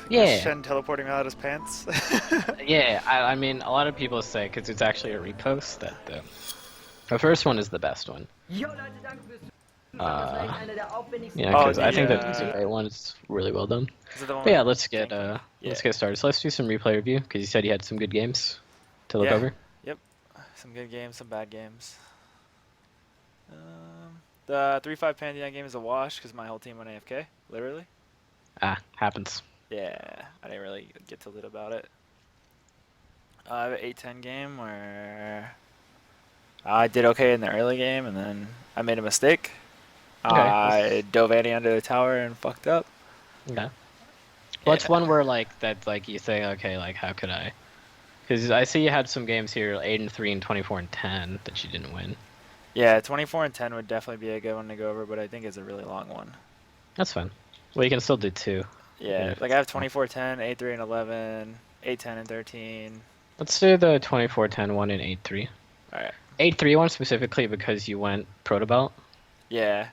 Yeah, Shen teleporting out of his pants. yeah. I mean, a lot of people say because it's actually a repost that the first one is the best one. Uh, yeah, Oh, because I the think that the Zubat one is really well done. is it the one But with yeah, Genki? Yeah. let's get started. So let's do some replay review because you said you had some good games to look Yeah. over. Yep. Some good games, some bad games. The 3-5 Pantheon game is a wash because my whole team went AFK, literally. Ah, happens. Yeah, I didn't really get to lit about it. I have an 8-10 game where I did okay in the early game, and then I made a mistake. Okay. I dove Annie under the tower and fucked up. Okay. What's Yeah. one where like that like you say okay like how could I? Because I see you had some games here 8-3 and 24-10 that you didn't win. Yeah, 24 and 10 would definitely be a good one to go over, but I think it's a really long one. That's fine. Well, you can still do two, even Yeah, if like I it's have small. 24-10, 8-3 and 11, 8-10 and 13. Let's do the 24-10 one and 8-3. All right. 8-3 one specifically because you went Protobelt. Yeah,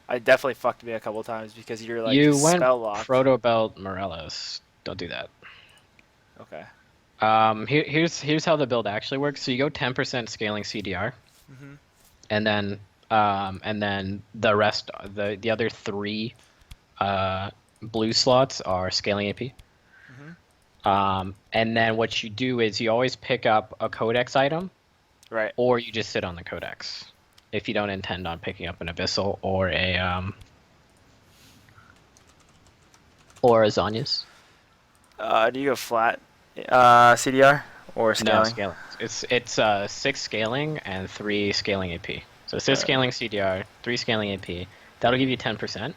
I definitely fucked me a couple times because you're like You went spell locked. Protobelt Morelos. Don't do that. Okay. Here's how the build actually works. So you go 10% scaling CDR, Mhm. and then the rest, the other three blue slots are scaling AP. Mhm. And then what you do is you always pick up a codex item, Right. or you just sit on the codex if you don't intend on picking up an abyssal or a Zonius. Do you go flat CDR or No scaling? scaling. It's six scaling and three scaling AP. So six Uh, scaling CDR, three scaling AP. That'll give you 10%.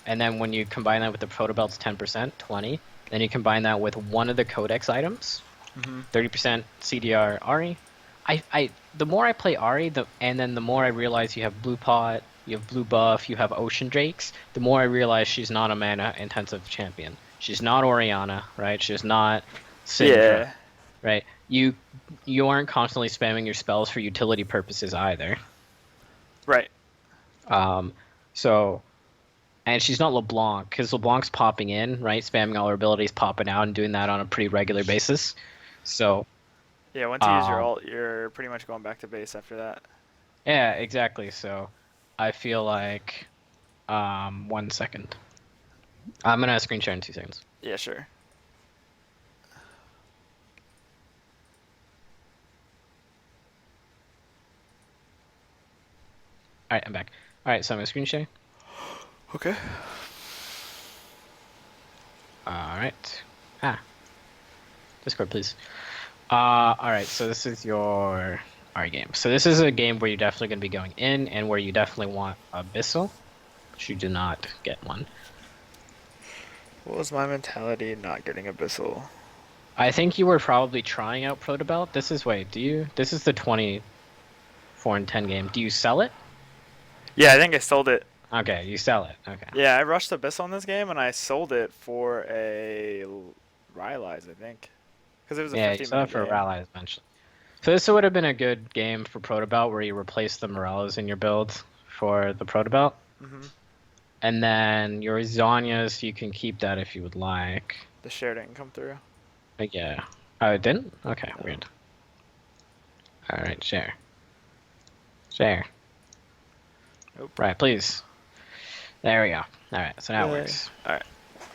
And then when you combine that with the protobelt's 10%, 20. Then you combine that with one of the codex items, mhm. 30% CDR Ari. The more I play Ari, and then the more I realize you have blue pot, you have blue buff, you have ocean drakes, the more I realize she's not a mana intensive champion. She's not Oriana, right? She's not Syndra, Yeah. right? You aren't constantly spamming your spells for utility purposes either. Right. Um, so and she's not LeBlanc because LeBlanc's popping in, right? Spamming all her abilities, popping out, and doing that on a pretty regular basis. So Yeah. Once you use your um, ult, you're pretty much going back to base after that. yeah, exactly. So I feel like 1 second. I'm gonna screen share in 2 seconds. Yeah. Sure. All right, I'm back. All right, so I'm gonna screen share. Okay. All right. Ah, Discord, please. All right. So this is your our game. So this is a game where you're definitely gonna be going in, and where you definitely want Abyssal, but you do not get one. What was my mentality not getting Abyssal? I think you were probably trying out Protobelt. This is wait, do you? This is the 24-10 game. Do you sell it? Yeah, I think I sold it. Okay, you sell it. Okay. Yeah, I rushed Abyssal in this game and I sold it for a Rylai's, I think. Because it was a Yeah, you 50 sell minute it for game. Rally eventually. So this would have been a good game for Protobelt where you replace the Morellos in your build for the Protobelt. Hmm. And then your Zonias, you can keep that if you would like. The share didn't come through. But yeah. Oh, it didn't? Okay, No. weird. Alright, share. Share. Nope. Right, please. There we go. Alright, so now it Yay. works. Alright.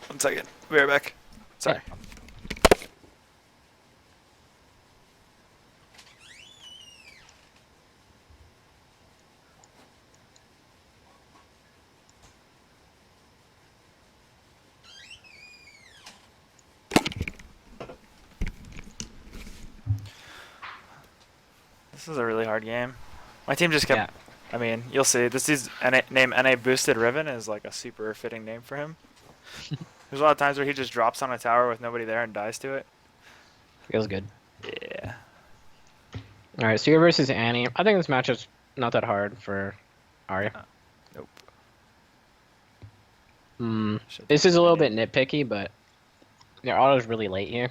1 second. Be right back. Yeah. Sorry. This is a really hard game. My team just kept. Yeah. I mean, you'll see. This is name NA Boosted Riven is like a super fitting name for him. There's a lot of times where he just drops on a tower with nobody there and dies to it. Feels good. Yeah. Alright, so you're versus Annie. I think this matchup's not that hard for Arya. Nope. Hmm. Should've This is a taken little minion. bit nitpicky, but your auto's really late here.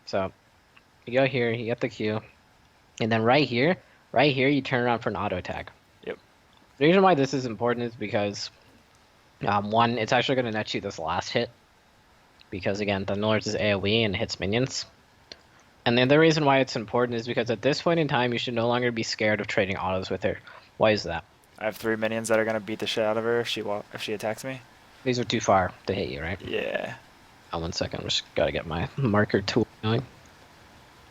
So you go here, you get the Q, and then right here, you turn around for an auto attack. Yep. The reason why this is important is because One, it's actually going to net you this last hit because again, Thunderlords is AoE and hits minions. And the other reason why it's important is because at this point in time, you should no longer be scared of trading autos with her. Why is that? I have 3 minions that are gonna beat the shit out of her if she attacks me. These are too far to hit you, right? Yeah. Oh, 1 second. I just gotta get my marker tool going.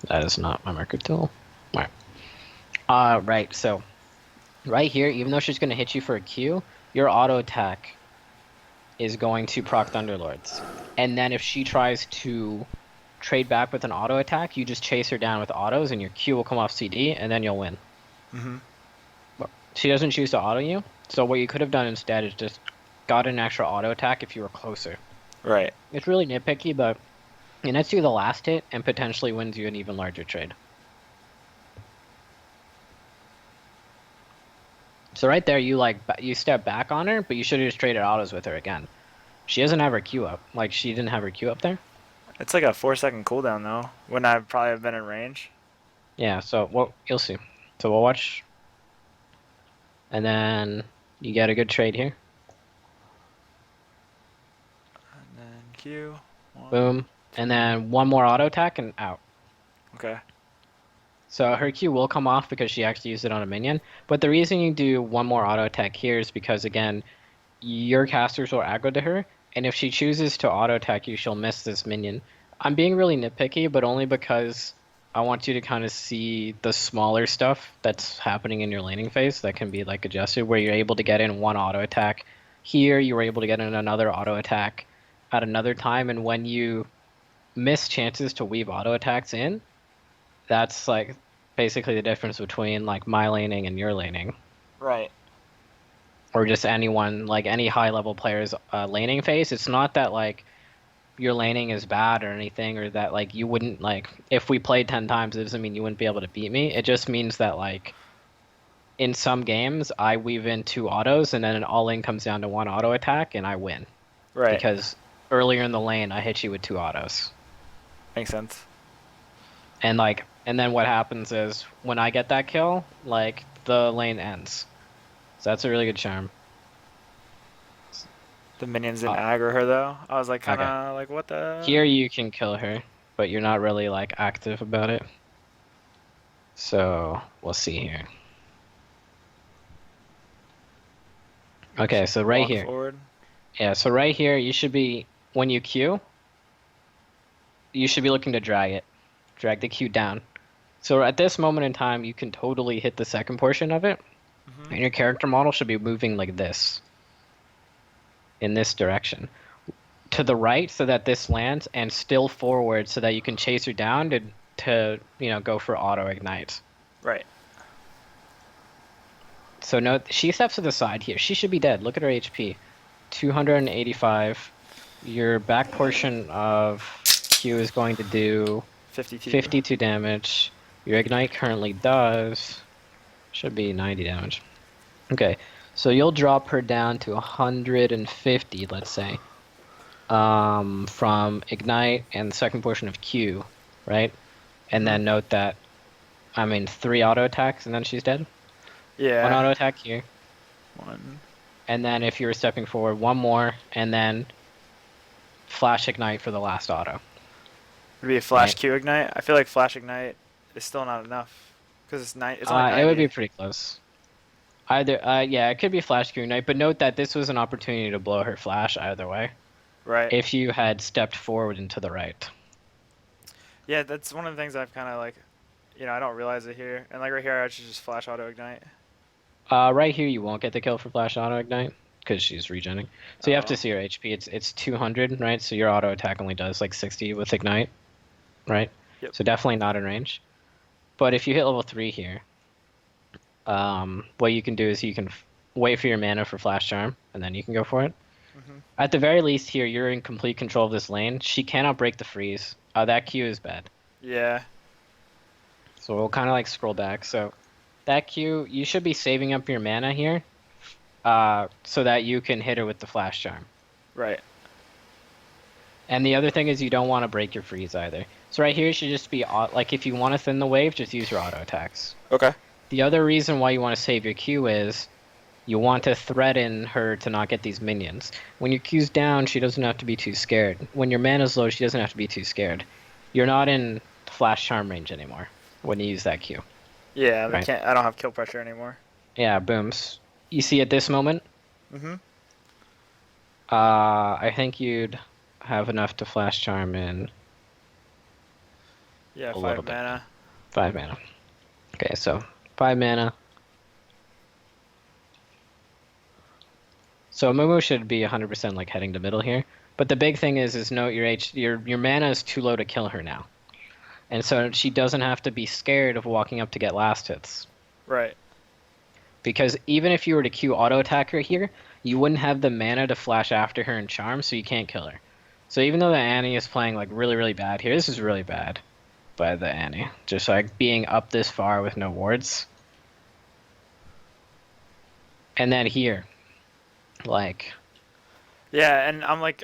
That is not my marker tool. All right. Right. So, right here, even though she's gonna hit you for a Q, your auto attack is going to proc Thunderlords. And then if she tries to trade back with an auto attack, you just chase her down with autos, and your Q will come off CD, and then you'll win. Mm-hmm. She doesn't choose to auto you, so what you could have done instead is just got an extra auto attack if you were closer. Right. It's really nitpicky, but it nets you the last hit and potentially wins you an even larger trade. So right there, you step back on her, but you should have just traded autos with her again. She doesn't have her Q up. Like, she didn't have her Q up there. It's like a 4-second cooldown though. When I probably have been in range. Yeah, so well, you'll see. So we'll watch. And then you get a good trade here. And then Q. Boom. And then one more auto attack and out. Okay. So her Q will come off because she actually used it on a minion. But the reason you do one more auto attack here is because, again, your casters will aggro to her. And if she chooses to auto attack you, she'll miss this minion. I'm being really nitpicky, but only because I want you to kind of see the smaller stuff that's happening in your laning phase that can be like adjusted, where you're able to get in one auto attack. Here, you were able to get in another auto attack at another time. And when you miss chances to weave auto attacks in, that's like basically the difference between like my laning and your laning, Right. or just anyone like any high level player's laning phase. It's not that like your laning is bad or anything, or that like you wouldn't like if we played 10 times, it doesn't mean you wouldn't be able to beat me. It just means that like in some games I weave in two autos and then an all in comes down to one auto attack and I win Right. because earlier in the lane I hit you with two autos. Makes sense. And then what happens is when I get that kill, like the lane ends. So that's a really good charm. The minions didn't Uh, aggro her though. I was like kind okay. of like what the. Here you can kill her, but you're not really like active about it. So we'll see here. Okay, so right Walk here. forward. Yeah, so right here you should be when you Q, you should be looking to drag it. Drag the Q down. So at this moment in time, you can totally hit the second portion of it, Mm-hmm. and your character model should be moving like this, in this direction. To the right so that this lands, and still forward so that you can chase her down to go for auto ignite. Right. So no, she steps to the side here. She should be dead. Look at her HP, 285. Your back portion of Q is going to do 52. 52 damage. Your ignite currently does should be 90 damage. Okay, so you'll drop her down to 150, let's say, from ignite and the second portion of Q, right? And then note that, 3 auto attacks and then she's dead. Yeah. One auto attack here, One. and then if you were stepping forward, one more, and then flash ignite for the last auto. Would it be a flash Right. Q ignite? I feel like flash ignite is still not enough because it's only 90. It would be pretty close. Either, yeah, it could be flash Q ignite, but note that this was an opportunity to blow her flash either way. Right. If you had stepped forward and to the right. Yeah, that's one of the things I've kind of like, I don't realize it here. And like right here, I should just flash auto ignite. Right here you won't get the kill for flash auto ignite because she's regenning. So you have to see her HP. It's 200, right? So your auto attack only does like 60 with ignite, right? Yep. So definitely not in range. But if you hit level 3 here, what you can do is you can wait for your mana for flash charm, and then you can go for it. Mm-hmm. At the very least here, you're in complete control of this lane. She cannot break the freeze. That Q is bad. Yeah. So we'll kind of like scroll back. So that Q, you should be saving up your mana here, so that you can hit her with the flash charm. Right. And the other thing is you don't want to break your freeze either. So right here it should just be like if you want to thin the wave, just use your auto attacks. Okay. The other reason why you want to save your Q is You want to threaten her to not get these minions. When your Q's down, she doesn't have to be too scared. When your mana's low, she doesn't have to be too scared. You're not in flash charm range anymore when you use that Q, Yeah, I right? can't. I don't have kill pressure anymore. Yeah, booms. You see at this moment, Mhm. I think you'd have enough to flash charm in Yeah, a five little bit. mana. 5 mana. Okay, so 5 mana. So Momo should be 100% like heading to middle here. But the big thing is note your mana is too low to kill her now. And so she doesn't have to be scared of walking up to get last hits. Right. Because even if you were to Q auto attack her here, you wouldn't have the mana to flash after her and charm, so you can't kill her. So even though the Annie is playing like really, really bad here, this is really bad by the Annie. Just like being up this far with no wards. And then here, like Yeah, and I'm like,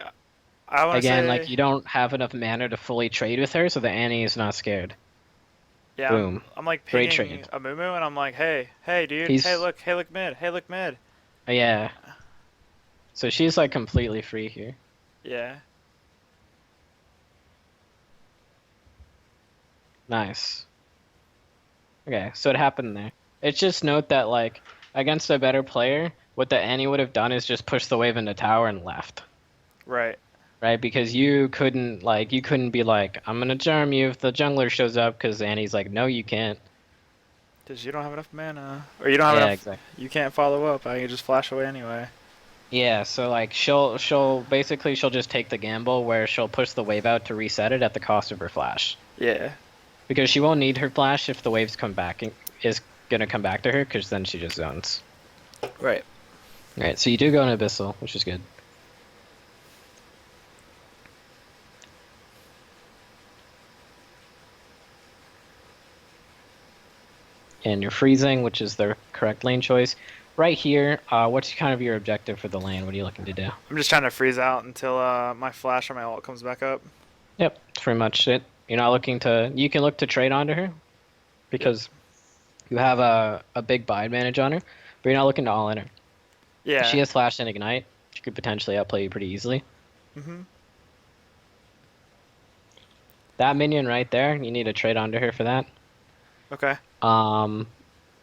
I want to again, like say, you don't have enough mana to fully trade with her, so the Annie is not scared. yeah, Boom. I'm like Great pinging trade. a Moo and I'm like, hey, dude, He's hey, look mid, hey, look mid. yeah. So she's like completely free here. Yeah. Nice. Okay, so it happened there. It's just note that like against a better player, what the Annie would have done is just push the wave into tower and left. Right. Right? Because you couldn't be like, I'm gonna charm you if the jungler shows up, because Annie's like, no, you can't. Because you don't have enough mana, or you don't have Yeah, enough. exactly. You can't follow up. I can just flash away anyway. Yeah, so like she'll just take the gamble where she'll push the wave out to reset it at the cost of her flash. Yeah. Because she won't need her flash if the waves come back is gonna come back to her, because then she just zones. Right. Right, so you do go in Abyssal, which is good. And you're freezing, which is the correct lane choice. Right here, what's kind of your objective for the lane? What are you looking to do? I'm just trying to freeze out until my flash or my ult comes back up. Yep, that's pretty much it. You're not looking to. You can look to trade onto her Yep. because you have a big buy advantage on her, but you're not looking to all in her. She Yeah. has flash and ignite. She could potentially outplay you pretty easily. Mhm. That minion right there, you need to trade onto her for that. Okay. Um,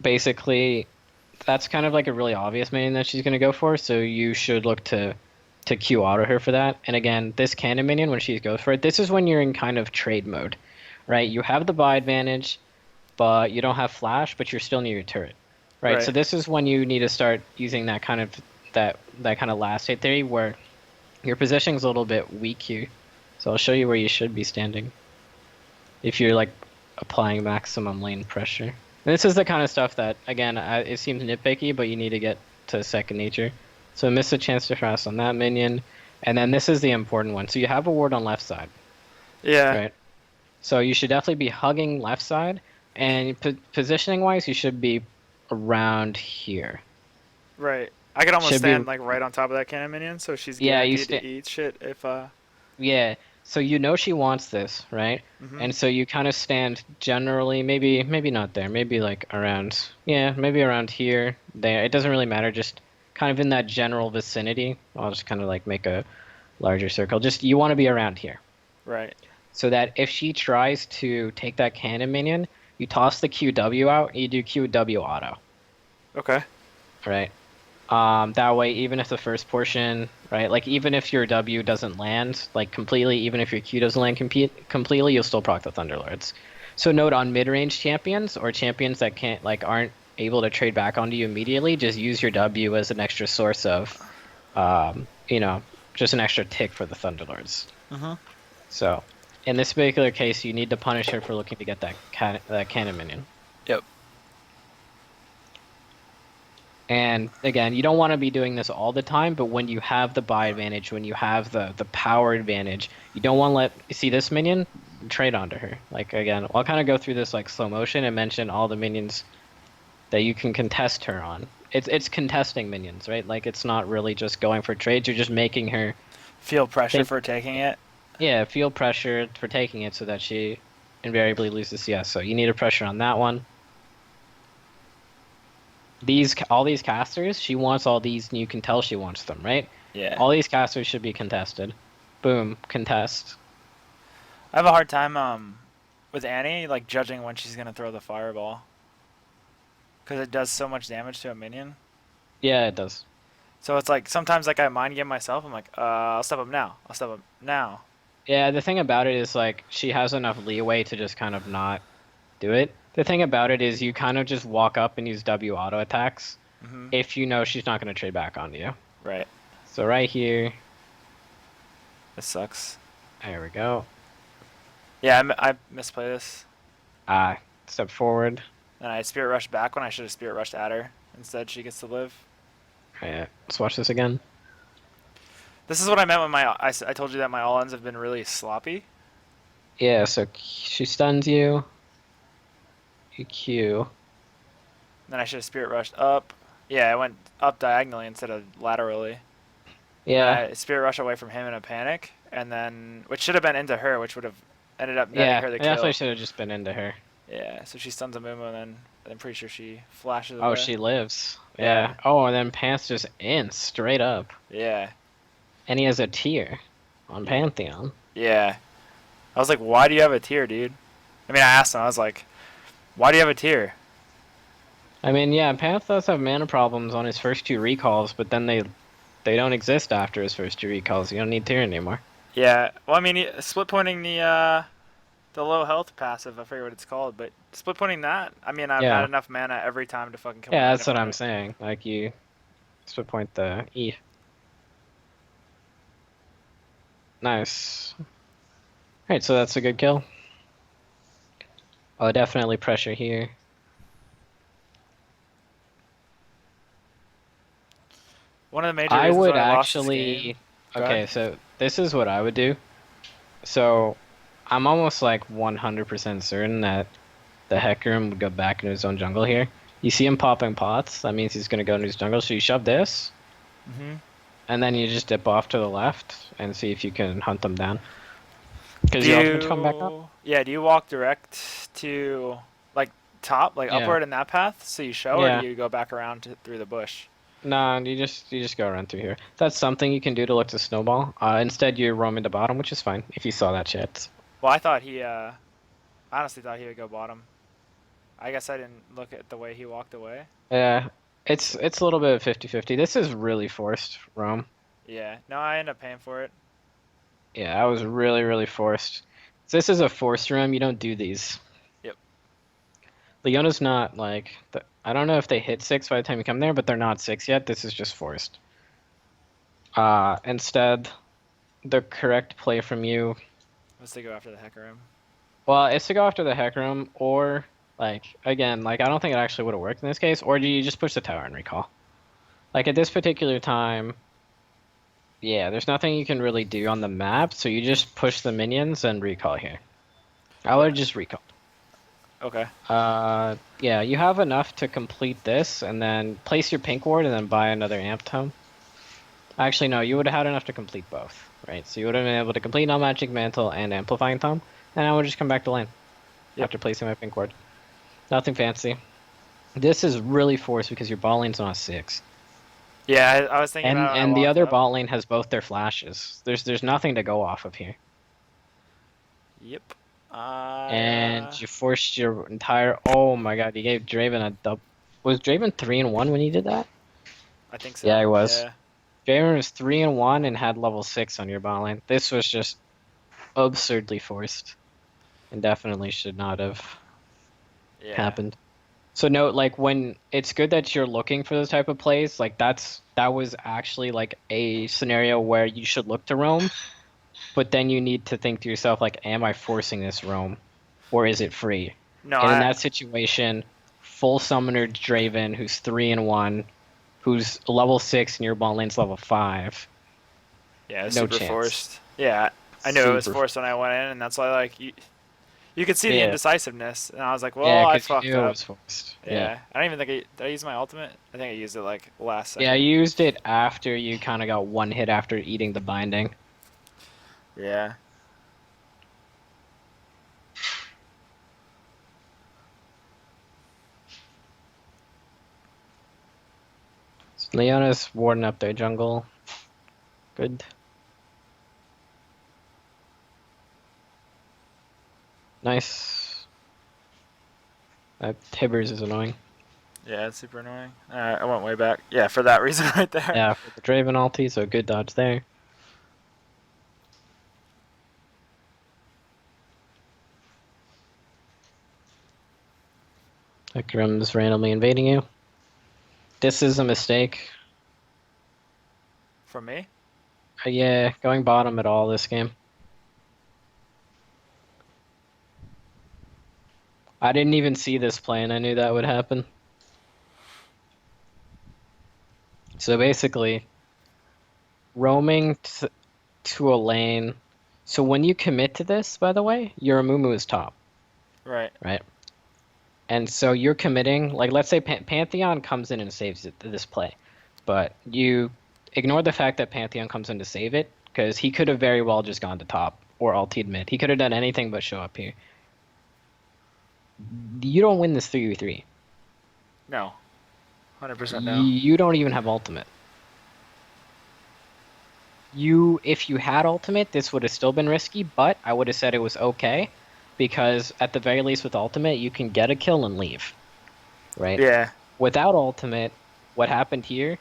basically, that's kind of like a really obvious minion that she's gonna go for, so you should look to Q auto her for that. And again, this cannon minion, when she goes for it, this is when you're in kind of trade mode, right? You have the buy advantage, but you don't have flash, but you're still near your turret, right? So Right. this is when you need to start using that kind of last hit theory where your positioning's a little bit weak here. So I'll show you where you should be standing if you're like applying maximum lane pressure. And this is the kind of stuff that, again, it seems nitpicky, but you need to get to second nature. So miss a chance to fast on that minion. And then this is the important one. So you have a ward on left side, Yeah. right? So you should definitely be hugging left side. And positioning wise, you should be around here. Right. I could almost Should be, stand like right on top of that cannon minion, so she's yeah, guaranteed to eat shit if yeah. So you know she wants this, right? Mhm. And so you kind of stand generally, maybe not there, maybe like around, yeah, maybe around here, there. It doesn't really matter, just kind of in that general vicinity. I'll just kind of like make a larger circle. Just you want to be around here. Right. So that if she tries to take that cannon minion, you toss the QW out, you do QW auto, Okay. right? That way, even if the first portion, right, like even if your W doesn't land like completely, even if your Q doesn't land completely, you'll still proc the Thunderlords. So note on mid-range champions or champions that can't like aren't able to trade back onto you immediately, just use your W as an extra source of, you know, just an extra tick for the Thunderlords. Mhm. So in this particular case, you need to punish her for looking to get that cannon minion. Yep. And again, you don't want to be doing this all the time, but when you have the buy advantage, when you have the power advantage, you don't want to let you see this minion trade onto her. Like again, I'll kind of go through this like slow motion and mention all the minions that you can contest her on. It's contesting minions, right? Like it's not really just going for trades. You're just making her Feel pressure think, for taking it. yeah, feel pressure for taking it so that she invariably loses CS. So you need a pressure on that one. all these casters, she wants all these, and you can tell she wants them, right? Yeah. All these casters should be contested. Boom, contest. I have a hard time with Annie like judging when she's gonna throw the fireball because it does so much damage to a minion. Yeah, it does. So it's like sometimes like I mind game myself. I'm like, I'll step up now. I'll step up now. Yeah, the thing about it is like she has enough leeway to just kind of not do it. The thing about it is you kind of just walk up and use W auto attacks Mhm. if you know she's not going to trade back onto you. Right. So right here, This sucks. there we go. Yeah, I misplay this. Ah, step forward. And I spirit rushed back when I should have spirit rushed at her. Instead, she gets to live. Yeah, let's watch this again. This is what I meant when I told you that my all ends have been really sloppy. Yeah, so she stuns you. You Q. Then I should have spirit rushed up. Yeah, I went up diagonally instead of laterally. And then Yeah, I spirit rush away from him in a panic, and then which should have been into her, which would have ended up netting yeah, her the I definitely kill. should have just been into her. Yeah, so she stuns a Mumu, and then I'm pretty sure she flashes Oh, away. she lives. Yeah, Yeah. Oh, and then Pants just in straight up. yeah, And he has a tier on yeah, Pantheon. yeah. I was like, why do you have a tier, dude? I mean, I asked him. I was like, why do you have a tier? I mean, yeah, Panth does have mana problems on his first two recalls, but then they don't exist after his first two recalls. You don't need tier anymore. Yeah, well, I mean, split pointing the low health passive. I forget what it's called, but split pointing that. I mean, I've had Yeah. enough mana every time to fucking kill my Yeah, main that's what I'm opponent. saying. Like you split point the E. Nice. Alright, so that's a good kill. Oh, definitely pressure here. One of the major I reasons would why I lost this game. actually. Go ahead. Okay, so this is what I would do. So I'm almost like 100% certain that the Hecarim would go back into his own jungle here. You see him popping pots, that means he's gonna go into his jungle. So you shove this, Hmm. and then you just dip off to the left and see if you can hunt them down. Because Do your ultimate come back up? you, yeah, do you walk direct to like top, like Yeah. upward in that path so you show, or do Yeah. you go back around through the bush? No, you just go run through here. That's something you can do to look to snowball. Instead you roam into bottom, which is fine if you saw that shit. Well, I thought I honestly thought he would go bottom. I guess I didn't look at the way he walked away. Yeah. It's a little bit of 50-50. This is really forced, roam. Yeah, no, I end up paying for it. Yeah, I was really, really forced. This is a forced room. You don't do these. Yep. Leona's not like I don't know if they hit 6 by the time you come there, but they're not 6 yet. This is just forced. Instead, the correct play from you, Let's go after the Hecarim. well, is to go after the Heck Room, or like again, like I don't think it actually would have worked in this case, or do you just push the tower and recall? Like at this particular time, yeah, there's nothing you can really do on the map, so you just push the minions and recall here. I would have just recalled. Okay. Yeah, you have enough to complete this, and then place your pink ward, and then buy another amp tome. Actually, no, you would have had enough to complete both, right? So you would have been able to complete non-magic mantle and amplifying tome, and I would just come back to lane Yep. after placing my pink ward. Nothing fancy. This is really forced because your bot lane's not 6, Yeah, I was thinking and about it when I the walked other up. bot lane has both their flashes. There's nothing to go off of here, Yep. and you forced your entire. Oh my god, you gave Draven a dub. Was Draven 3-1 when you did that? I think Yeah, so. he was. Yeah. Draven was 3-1 and had level 6 on your bot lane. This was just absurdly forced, and definitely should not have Yeah. happened. So note, like when it's good that you're looking for those type of plays, like that was actually like a scenario where you should look to roam, but then you need to think to yourself like, am I forcing this roam, or is it free? No, And in that situation, full summoner Draven, who's 3-1, who's level 6 and your bot lane's level 5, yeah, no super chance. forced. Yeah, I knew it was Super. forced when I went in, and that's why like you could see the Yeah, indecisiveness, and I was like, yeah, well, I because you fucked knew it up. was forced. Yeah. Yeah, I don't even think did I use my ultimate? I think I used it like last Yeah, I second. used it after you kind of got one hit after eating the binding. Yeah. Leona's warding up their jungle. Good. Nice. Tibbers is annoying. Yeah, it's super annoying. Alright, I went way back. Yeah, for that reason right there. Yeah, for the Draven ulti, so good dodge there. Ikram's randomly invading you. This is a mistake. From me? Yeah, going bottom at all this game. I didn't even see this play, and I knew that would happen. So basically, roaming to a lane. So when you commit to this, by the way, your Amumu is top, Right. right? And so you're committing, like let's say Pantheon comes in and saves this play, but you ignore the fact that Pantheon comes in to save it, because he could have very well just gone to top or ultied mid. He could have done anything but show up here. You don't win this 3v3. No. 100% no. You don't even have ultimate. If you had ultimate, this would have still been risky, but I would have said it was okay, because at the very least with ultimate, you can get a kill and leave, right? Yeah. Without ultimate, what happened here?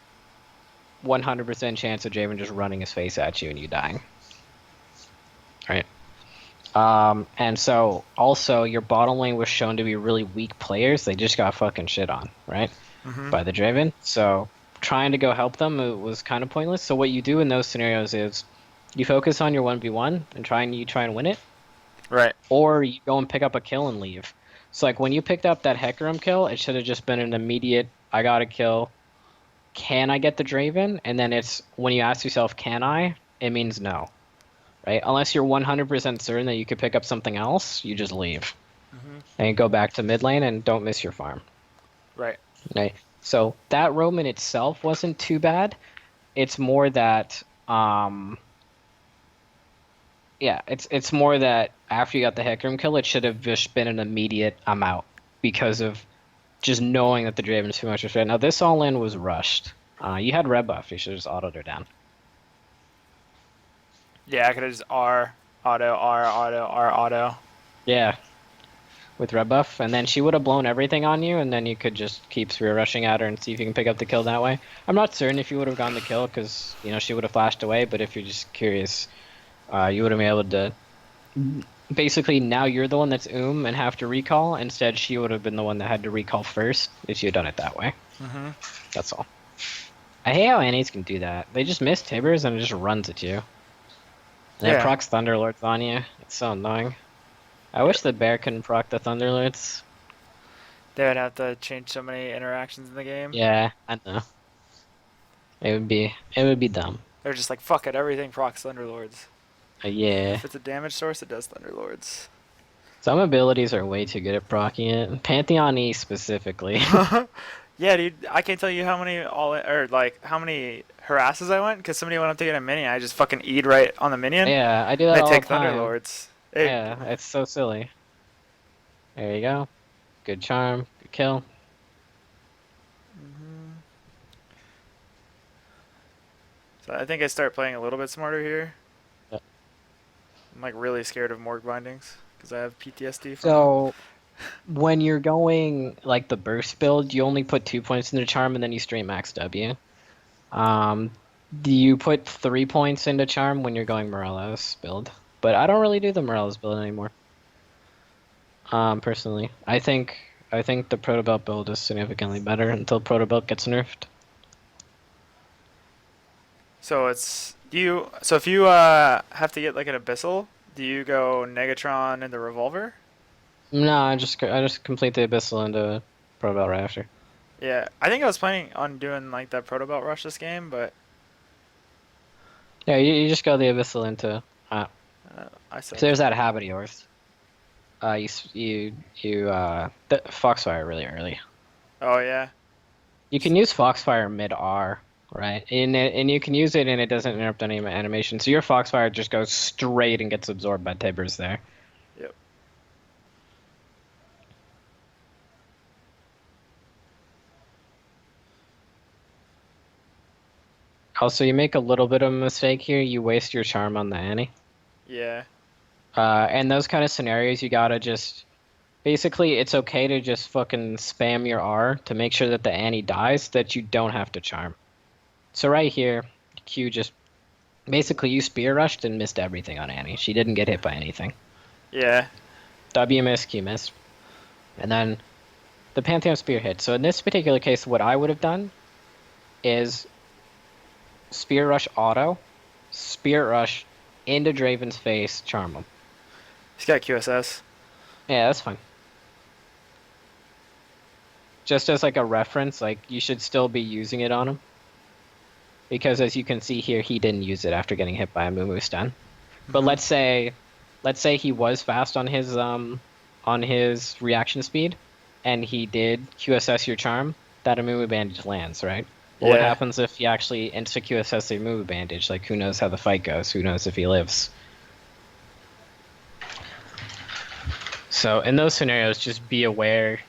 100% chance of Draven just running his face at you and you dying, right? And so also your bottom lane was shown to be really weak players. They just got fucking shit on, right? Mm-hmm. By the Draven. So trying to go help them, it was kind of pointless. So what you do in those scenarios is you focus on your 1v1 and try and win it, Right. or you go and pick up a kill and leave. So like when you picked up that Hecarim kill, it should have just been an immediate, I got a kill. Can I get the Draven? And then it's when you ask yourself, can I? It means no, right? Unless you're 100% certain that you could pick up something else, you just leave Mm-hmm. and go back to mid lane and don't miss your farm. Right. Right. So that Roman itself wasn't too bad. It's more that yeah, it's more that after you got the Hecarim kill, it should have just been an immediate I'm out because of just knowing that the Draven's too much of a threat. Now this all in was rushed. You had red buff, you should have just autoed her down. Yeah, I could have just R, auto, R, auto, R, auto. Yeah, with red buff, and then she would have blown everything on you, and then you could just keep through rushing at her and see if you can pick up the kill that way. I'm not certain if you would have gotten the kill because she would have flashed away, but if you're just curious, you would have been able to. Basically, now you're the one that's and have to recall. Instead, she would have been the one that had to recall first if you had done it that way. Mm-hmm. That's all. I hate how Annies can do that. They just miss Tibbers and it just runs at you. And it Yeah. procs Thunderlords on you. It's so annoying. I wish the bear couldn't proc the Thunderlords. They would have to change so many interactions in the game. Yeah, I know. It would be dumb. They're just like, fuck it, everything procs Thunderlords. Yeah. If it's a damage source, it does Thunderlords. Some abilities are way too good at procking it. Pantheon E specifically. Yeah, dude, I can't tell you how many how many harasses I went because somebody went up to get a minion. I just fucking E'd right on the minion. Yeah, I do that They all take the time. Thunderlords. Yeah, it's so silly. There you go. Good charm. Good kill. Mhm. So I think I start playing a little bit smarter here. Yep. I'm like really scared of morgue bindings because I have PTSD from them. So when you're going like the burst build, you only put 2 points into charm and then you straight max W. Um, do you put 3 points into charm when you're going Morello's build? But I don't really do the Morello's build anymore. Personally, I think the Proto Belt build is significantly better until Proto Belt gets nerfed. So so if you have to get like an abyssal, do you go Negatron and the revolver? No, I just complete the Abyssal into Proto Belt right after. Yeah, I think I was planning on doing like that proto belt rush this game, but Yeah, you just go the Abyssal into. I So suck. there's that habit of yours. The Foxfire really early. Oh yeah. You can use Foxfire mid R, right? And you can use it and it doesn't interrupt any animation. So your Foxfire just goes straight and gets absorbed by Tibbers there. Yep. Also, you make a little bit of a mistake here. You waste your charm on the Annie. Yeah. And those kind of scenarios, you gotta just basically, it's okay to just fucking spam your R to make sure that the Annie dies, that you don't have to charm. So right here, Q just basically you spear rushed and missed everything on Annie. She didn't get hit by anything. Yeah. W missed, Q missed, and then the Pantheon spear hit. So in this particular case, what I would have done is spear rush auto, spear rush into Draven's face, charm him. He's got QSS. Yeah, that's fine. Just as like a reference, like you should still be using it on him. Because as you can see here, he didn't use it after getting hit by a Mumu stun. But Hmm. let's say he was fast on his reaction speed, and he did QSS your charm, that Amumu bandage lands, right? Well, what Yeah. happens if he actually insta QSS the Amumu bandage? Like, who knows how the fight goes? Who knows if he lives? So in those scenarios, just be aware,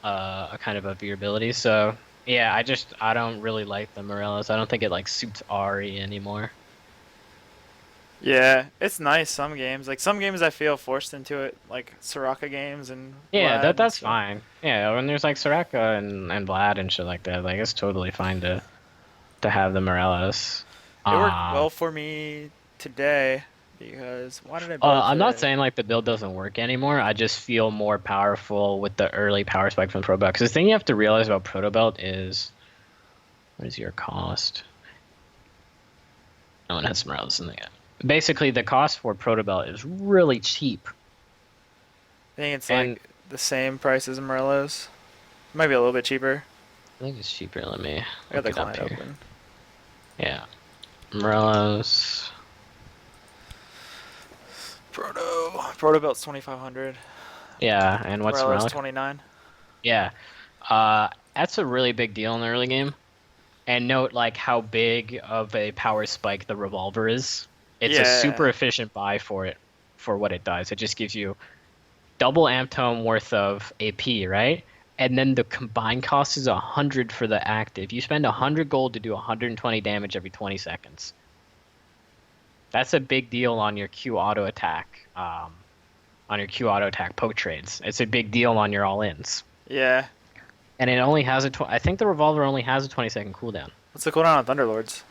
kind of your abilities. So yeah, I don't really like the Morellos. I don't think it like suits Ari anymore. Yeah. It's nice some games. Like some games I feel forced into it, like Soraka games and Yeah, Vlad and that's stuff. fine. Yeah, when there's like Soraka and Vlad and shit like that, like it's totally fine to have the Morellos. It worked Um, well for me today because why did I build I'm not today? saying like the build doesn't work anymore. I just feel more powerful with the early power spike from Proto Belt. Because the thing you have to realize about Proto Belt is what is your cost? No one has Morellos in there. Basically, the cost for Proto Belt is really cheap, I think it's and like the same price as Morello's. Might be a little bit cheaper. I think it's cheaper. Let me I got look the it up client here. open. Yeah, Morellos. Proto Belt's 2500. Yeah, and what's Morello's Morello? 29. Yeah. That's a really big deal in the early game. And note like how big of a power spike the revolver is. It's a super Yeah. efficient buy for it for what it does. It just gives you double amp tome worth of AP, right? And then the combined cost is 100 for the active. You spend 100 gold to do 120 damage every 20 seconds. That's a big deal on your Q auto attack. On your Q auto attack poke trades. It's a big deal on your all ins. Yeah. And it only has I think the revolver only has a 20-second cooldown. What's the cooldown on Thunderlords?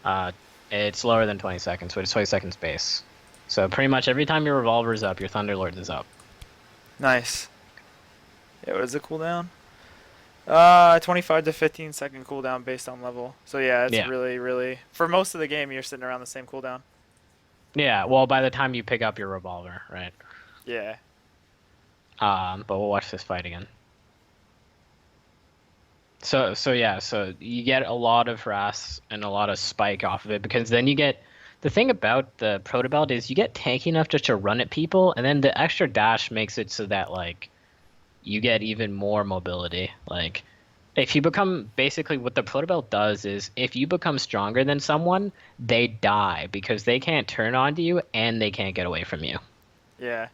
Uh, it's lower than 20 seconds, so it's 20 seconds base. So pretty much every time your revolver is up, your Thunderlord is up. Nice. Yeah, what is the cooldown? 25 to 15-second cooldown based on level. So yeah, it's Yeah. really, really for most of the game you're sitting around the same cooldown. Yeah, well, by the time you pick up your revolver, right? Yeah. But we'll watch this fight again. So yeah, so you get a lot of harass and a lot of spike off of it because then you get the thing about the proto belt is you get tanky enough just to run at people, and then the extra dash makes it so that like you get even more mobility. Like if you become basically what the proto belt does is if you become stronger than someone, they die because they can't turn onto you and they can't get away from you. Yeah.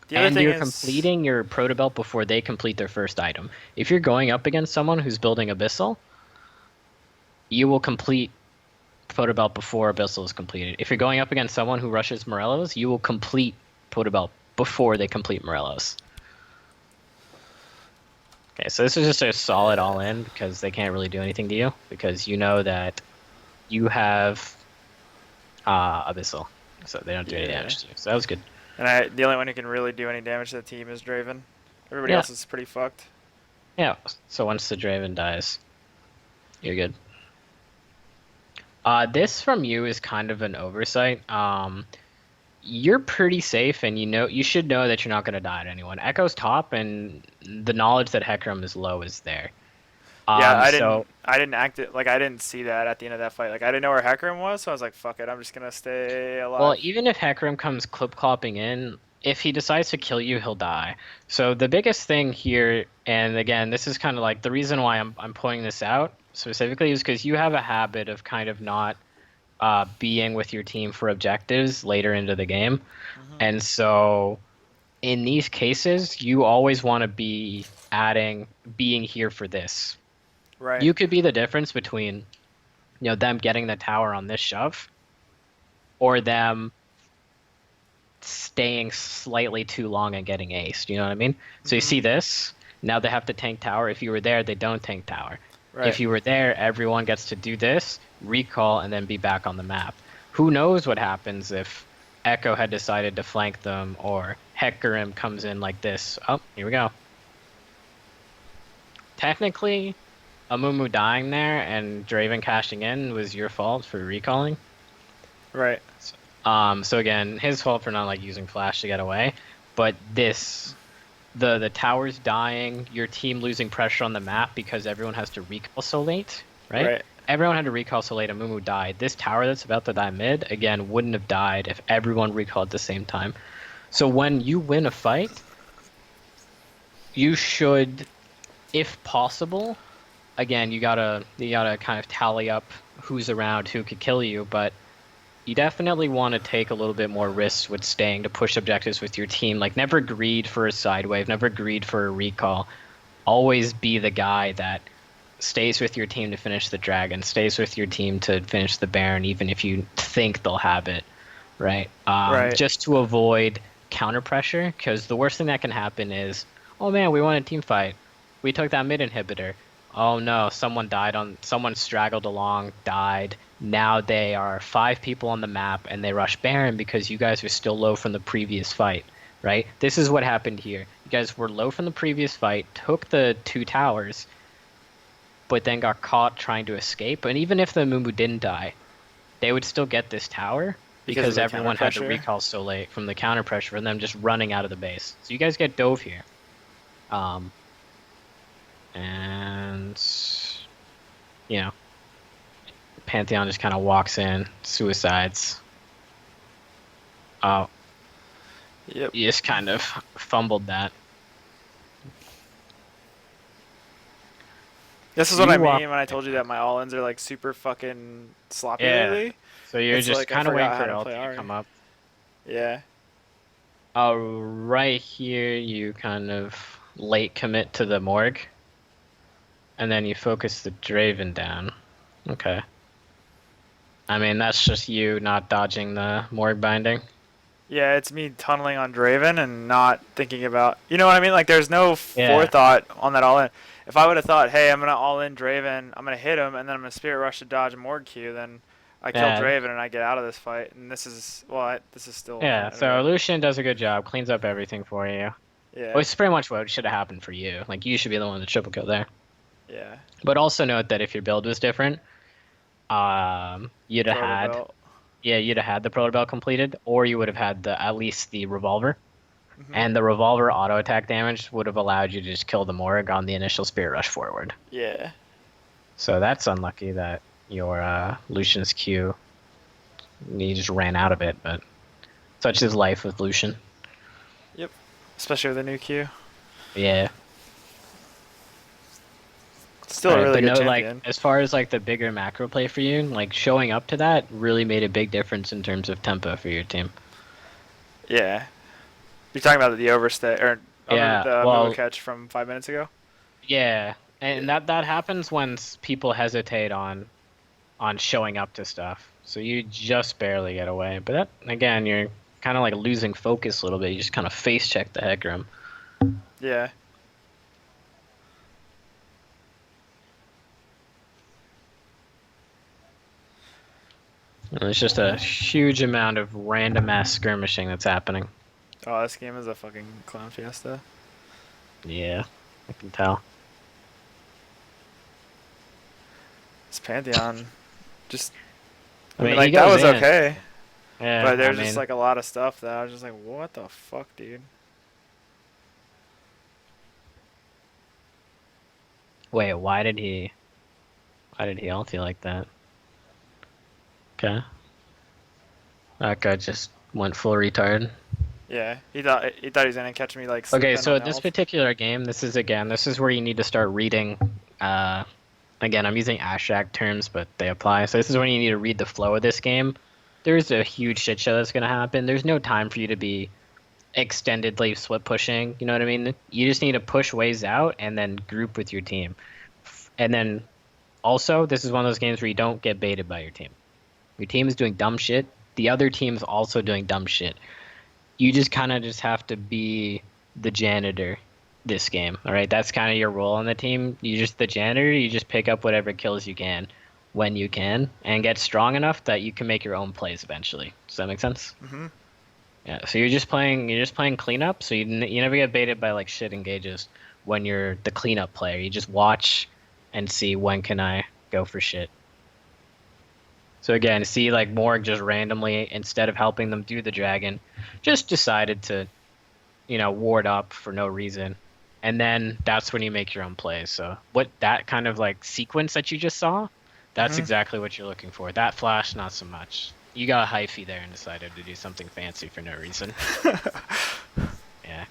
The other And thing you're is completing your proto belt before they complete their first item. If you're going up against someone who's building Abyssal, you will complete proto belt before Abyssal is completed. If you're going up against someone who rushes Morellos, you will complete proto belt before they complete Morellos. Okay, so this is just a solid all in because they can't really do anything to you because you know that you have Abyssal, so they don't do any yeah. damage to you. So that was good. And the only one who can really do any damage to the team is Draven. Everybody Yeah, else is pretty fucked. yeah. So once the Draven dies, you're good. This from you is kind of an oversight. You're pretty safe, and you should know that you're not going to die to anyone. Echo's top, and the knowledge that Hecarim is low is there. Yeah, So I didn't act it like I didn't see that at the end of that fight. Like I didn't know where Hecarim was, so I was like, fuck it, I'm just gonna stay well, alive. even if Hecarim comes clip clopping in, if he decides to kill you, he'll die. So the biggest thing here, and again, this is kind of like the reason why I'm pointing this out specifically is because you have a habit of kind of not being with your team for objectives later into the game. Hmm. And so in these cases, you always want to be being here for this. Right. You could be the difference between them getting the tower on this shove, or them staying slightly too long and getting aced. You know what I mean? So you Hmm. see this? Now they have to tank tower. If you were there, they don't tank tower. Right. If you were there, everyone gets to do this, recall, and then be back on the map. Who knows what happens if Echo had decided to flank them or Hecarim comes in like this? Oh, here we go. Technically, Amumu dying there and Draven cashing in was your fault for recalling. Right. So again, his fault for not like using flash to get away. But the towers dying, your team losing pressure on the map because everyone has to recall so late, right? Right. Everyone had to recall so late and Mumu died. This tower that's about to die mid, again, wouldn't have died if everyone recalled at the same time. So when you win a fight, you should, if possible, again, you gotta kind of tally up who's around, who could kill you, but you definitely want to take a little bit more risks with staying to push objectives with your team. Like never greed for a side wave, never greed for a recall. Always be the guy that stays with your team to finish the dragon, stays with your team to finish the baron, even if you think they'll have it, right? Right. Just to avoid counter pressure, because the worst thing that can happen is, oh man, we won a team fight. We took that mid inhibitor. Oh no, someone straggled along, died. Now they are 5 people on the map and they rush Baron because you guys are still low from the previous fight, right? This is what happened here. You guys were low from the previous fight, took the 2 towers, but then got caught trying to escape. And even if the Mumu didn't die, they would still get this tower Because of because the counter everyone had to pressure. recall so late from the counter pressure and them just running out of the base. So you guys get dove here. Um, and you know, Pantheon just kind of walks in, suicides. Oh, Yep. you just kind of fumbled that. This is So what I you walk, mean when I told you that my all-ins are like super fucking sloppy yeah. lately. So you're It's just like I kind of waiting forgot how for to play LT to Ari. come up. Yeah. Oh, right here, you kind of late commit to the morgue, and then you focus the Draven down. Okay. I mean, that's just you not dodging the morgue binding. Yeah, it's me tunneling on Draven and not thinking about, you know what I mean? Like, there's no Yeah. forethought on that all in. If I would have thought, hey, I'm gonna all in Draven, I'm gonna hit him, and then I'm gonna Spirit Rush to dodge a Morgue Q, then I kill Yeah. Draven and I get out of this fight. And this is, well, this is still Yeah. kind of So a, Lucian does a good job, cleans up everything for you. yeah, Which is pretty much what should have happened for you. Like, you should be the one to triple kill there. yeah. But also note that if your build was different, you'd have Proto had, belt. yeah, you'd have had the proto belt completed, or you would have had the at least the revolver. Hmm. And the revolver auto attack damage would have allowed you to just kill the Morg on the initial spirit rush forward. Yeah. So that's unlucky that your Lucian's Q, he just ran out of it, but such is life with Lucian. Yep. Especially with the new Q. Yeah. Still All a right, really but good no, like champion. as far as like the bigger macro play for you, like showing up to that really made a big difference in terms of tempo for your team. Yeah. You're talking about the overstay, or Yeah, the Mumu well, catch from 5 minutes ago? yeah, and Yeah. that happens when people hesitate on showing up to stuff. So you just barely get away. But that again, you're kind of like losing focus a little bit. You just kind of face check the Hecarim. Yeah. And there's just a huge amount of random ass skirmishing that's happening. Oh, this game is a fucking clown fiesta. Yeah, I can tell. This Pantheon, just, I I mean, mean, he like, that goes was in. okay. Yeah, But I there's just, mean, like, a lot of stuff that I was just like, what the fuck, dude? wait, why did he ulti like that? Okay, that guy just went full retard. Yeah, he thought he was gonna catch me, like, Okay, sleeping so on in this ult. particular game, this is where you need to start reading. Again, I'm using Ashrak terms, but they apply. So this is when you need to read the flow of this game. There's a huge shit show that's gonna happen. There's no time for you to be extendedly split pushing. You know what I mean? You just need to push ways out and then group with your team, and then Also, this is one of those games where you don't get baited by your team. Your team is doing dumb shit. The other team's also doing dumb shit. You just kind of just have to be the janitor this game. All right, that's kind of your role on the team. You just the janitor. You just pick up whatever kills you can when you can, and get strong enough that you can make your own plays eventually. Does that make sense? Mm-hmm. Yeah. So you're just playing cleanup. So you never get baited by like shit engages when you're the cleanup player. You just watch and see when can I go for shit. So again, see like Morg just randomly instead of helping them do the dragon, just decided to ward up for no reason. And then that's when you make your own plays. So what that kind of like sequence that you just saw, that's Mm-hmm. exactly what you're looking for. That flash, not so much. You got a hyphy there and decided to do something fancy for no reason. Yeah.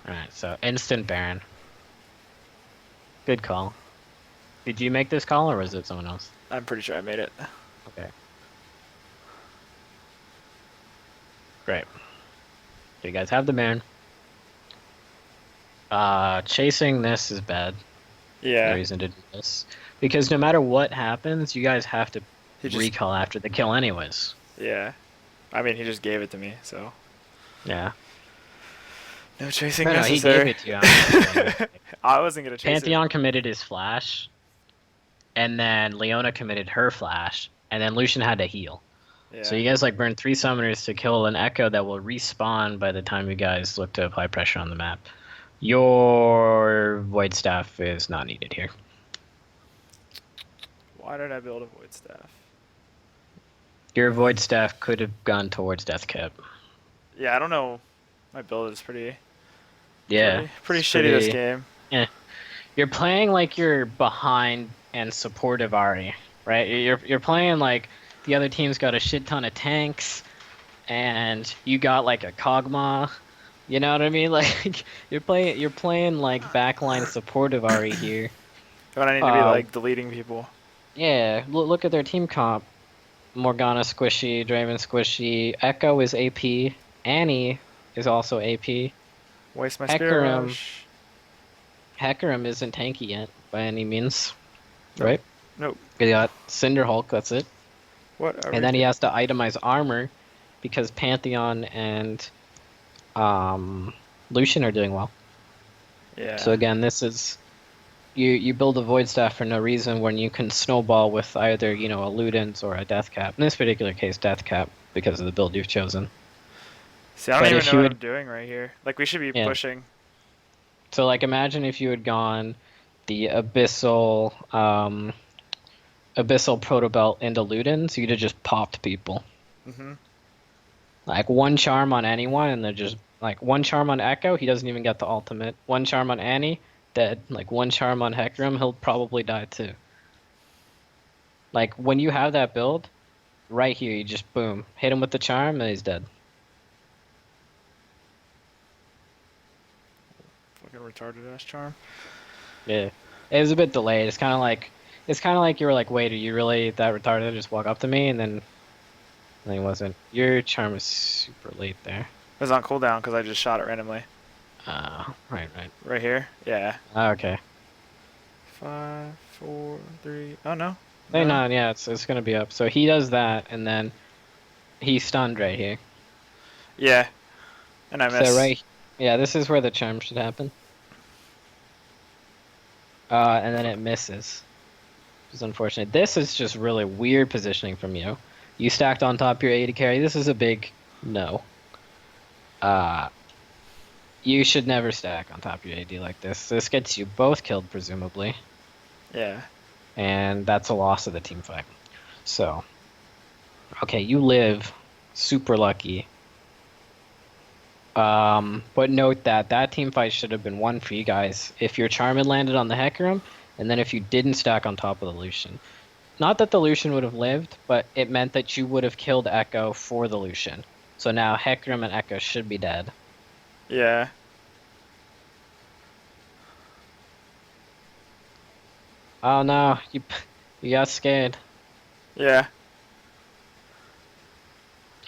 All right. So instant Baron. Good call. Did you make this call or was it someone else? I'm pretty sure I made it. Okay. Great. So you guys have the Baron. Chasing this is bad. No Yeah. reason to do this. Because no matter what happens, you guys have to He just. recall after the kill anyways. Yeah. I mean, he just gave it to me, so Yeah. no chasing No, he gave necessary. it to you. I'm just saying. I wasn't gonna chase it. Pantheon committed his flash, and then Leona committed her flash, and then Lucian had to heal. So Yeah. you guys like burned 3 summoners to kill an Echo that will respawn by the time you guys look to apply pressure on the map. Your Void Staff is not needed here. Why did I build a void staff? Your Void Staff could have gone towards Death Cap. Yeah, I don't know. My build is Yeah. pretty It's shitty this pretty. game. Yeah. You're playing like you're behind and supportive Ari, right? You're playing like the other team's got a shit ton of tanks, and you got like a Kog'Maw. You know what I mean? Like you're playing like backline supportive Ari here. When I need to be Uh, like deleting people. yeah. Look at their team comp. Morgana squishy, Draven squishy. Echo is AP. Annie is also AP. Waste my spirit Hecarim rush. Hecarim isn't tanky yet by any means, Nope. right? Nope. He got Cinder Hulk, that's it. What are And we then he doing? has to itemize armor because Pantheon and Lucian are doing well. Yeah. So again, this is you build a Void Staff for no reason when you can snowball with either, a Ludens or a Death Cap. In this particular case, Death Cap because of the build you've chosen. See, I don't But even if know you what would, I'm doing right here. Like we should be yeah. pushing. So like imagine if you had gone the Abyssal Proto Belt into Ludens, you'd have just popped people. Mm-hmm. Like one charm on anyone, and they're just like one charm on Echo, he doesn't even get the ultimate. One charm on Annie, dead. Like one charm on Hecarim, he'll probably die too. Like when you have that build, right here, you just boom, hit him with the charm, and he's dead. Fucking retarded ass charm. Yeah, it was a bit delayed. It's kind of like you were like, wait, are you really that retarded? Just walk up to me, and he wasn't. Your charm is super late there. It was on cooldown because I just shot it randomly. Right, right. Right here. Yeah. Okay. 5, 4, 3. Oh no. Hey, No. no, yeah, it's gonna be up. So he does that, and then he's stunned right here. Yeah. And I So miss. right, yeah, this is where the charm should happen. And then it misses, which is unfortunate. This is just really weird positioning from you. You stacked on top your 80 carry. This is a big no. Uh, you should never stack on top your AD like this. This gets you both killed, presumably, Yeah. and that's a loss of the team fight. So, okay, you live, super lucky. But note that that team fight should have been won for you guys if your charm had landed on the Hecarim, and then if you didn't stack on top of the Lucian. Not that the Lucian would have lived, but it meant that you would have killed Echo for the Lucian. So now Hecarim and Echo should be dead. Yeah. Oh no, you got scared. Yeah.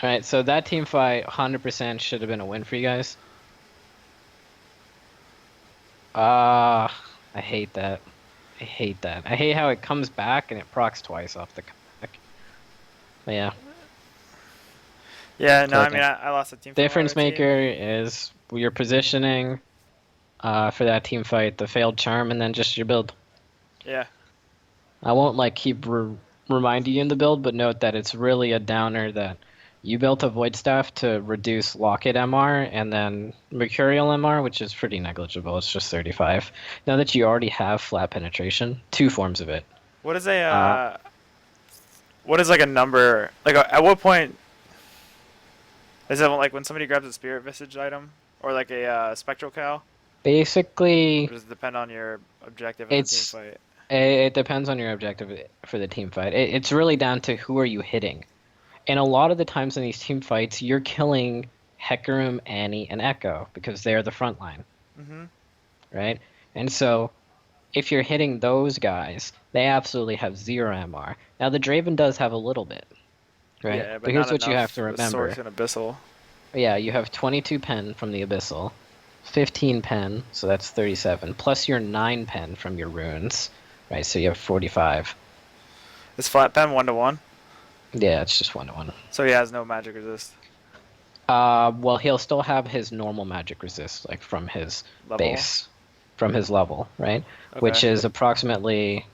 Alright, so that team fight 100% should have been a win for you guys. I hate that. I hate that. I hate how it comes back and it procs twice off the comeback. But yeah. Yeah, no, So I mean again, I lost a team fight with my other difference team. maker is your positioning for that team fight, the failed charm, and then just your build. Yeah. I won't like keep reminding you in the build, but note that it's really a downer that you built a Void Staff to reduce Locket MR and then Mercurial MR, which is pretty negligible. It's just 35. Now that you already have flat penetration, two forms of it. What is a Uh, what is like a number? Like at what point is it like when somebody grabs a spirit visage item or like a spectral cow? Basically, Or does it depend on your objective in the team it's fight? it depends on your objective for the team fight. It's really down to who are you hitting. And a lot of the times in these team fights, you're killing Hecarim, Annie, and Echo because they're the front line, Mm-hmm. right? And so if you're hitting those guys, they absolutely have zero MR. Now the Draven does have a little bit, right? Yeah, but But not here's what you have enough to with Source remember. and Abyssal. Yeah, you have 22 pen from the Abyssal, 15 pen, so that's 37, plus your 9 pen from your runes, right? So you have 45. Is flat pen 1-1? Yeah, it's just 1-to-1. So he has no magic resist Well, he'll still have his normal magic resist, like from his level. base, from his level, right? Okay. Which is approximately,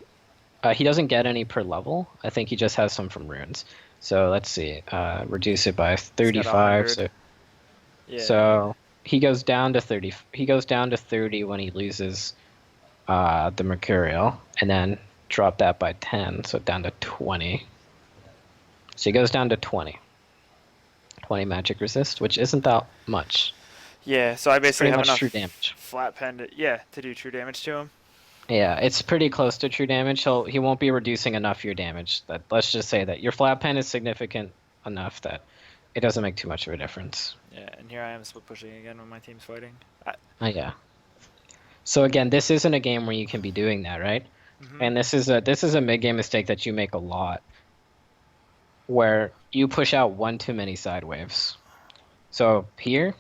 he doesn't get any per level. I think he just has some from runes. So let's see, reduce it by He's got 35. 100. So, Yeah. so he goes down to 30. He goes down to 30 when he loses the Mercurial, and then drop that by 10, so down to 20. So he goes down to 20. 20 magic resist, which isn't that much. Yeah. So I It's basically pretty have much true enough damage. flat pen to do true damage to him. Yeah, it's pretty close to true damage. He won't be reducing enough your damage. That let's just say that your flat pen is significant enough that it doesn't make too much of a difference. Yeah. And here I am split pushing again when my team's fighting. Yeah. So again, this isn't a game where you can be doing that, right? Mm-hmm. And this is a mid game mistake that you make a lot, where you push out one too many side waves. So here,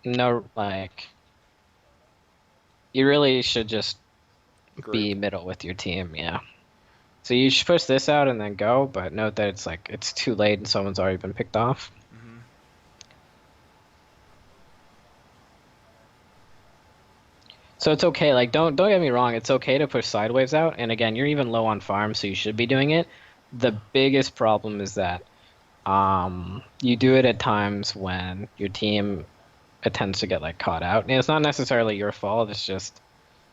no, like you really should just be Group. middle with your team, yeah. So you should push this out and then go, but note that it's too late and someone's already been picked off. Mm-hmm. So it's okay. Like don't get me wrong, it's okay to push sideways out. And again, you're even low on farm, so you should be doing it. The biggest problem is that you do it at times when your team tends to get like caught out. And it's not necessarily your fault. It's just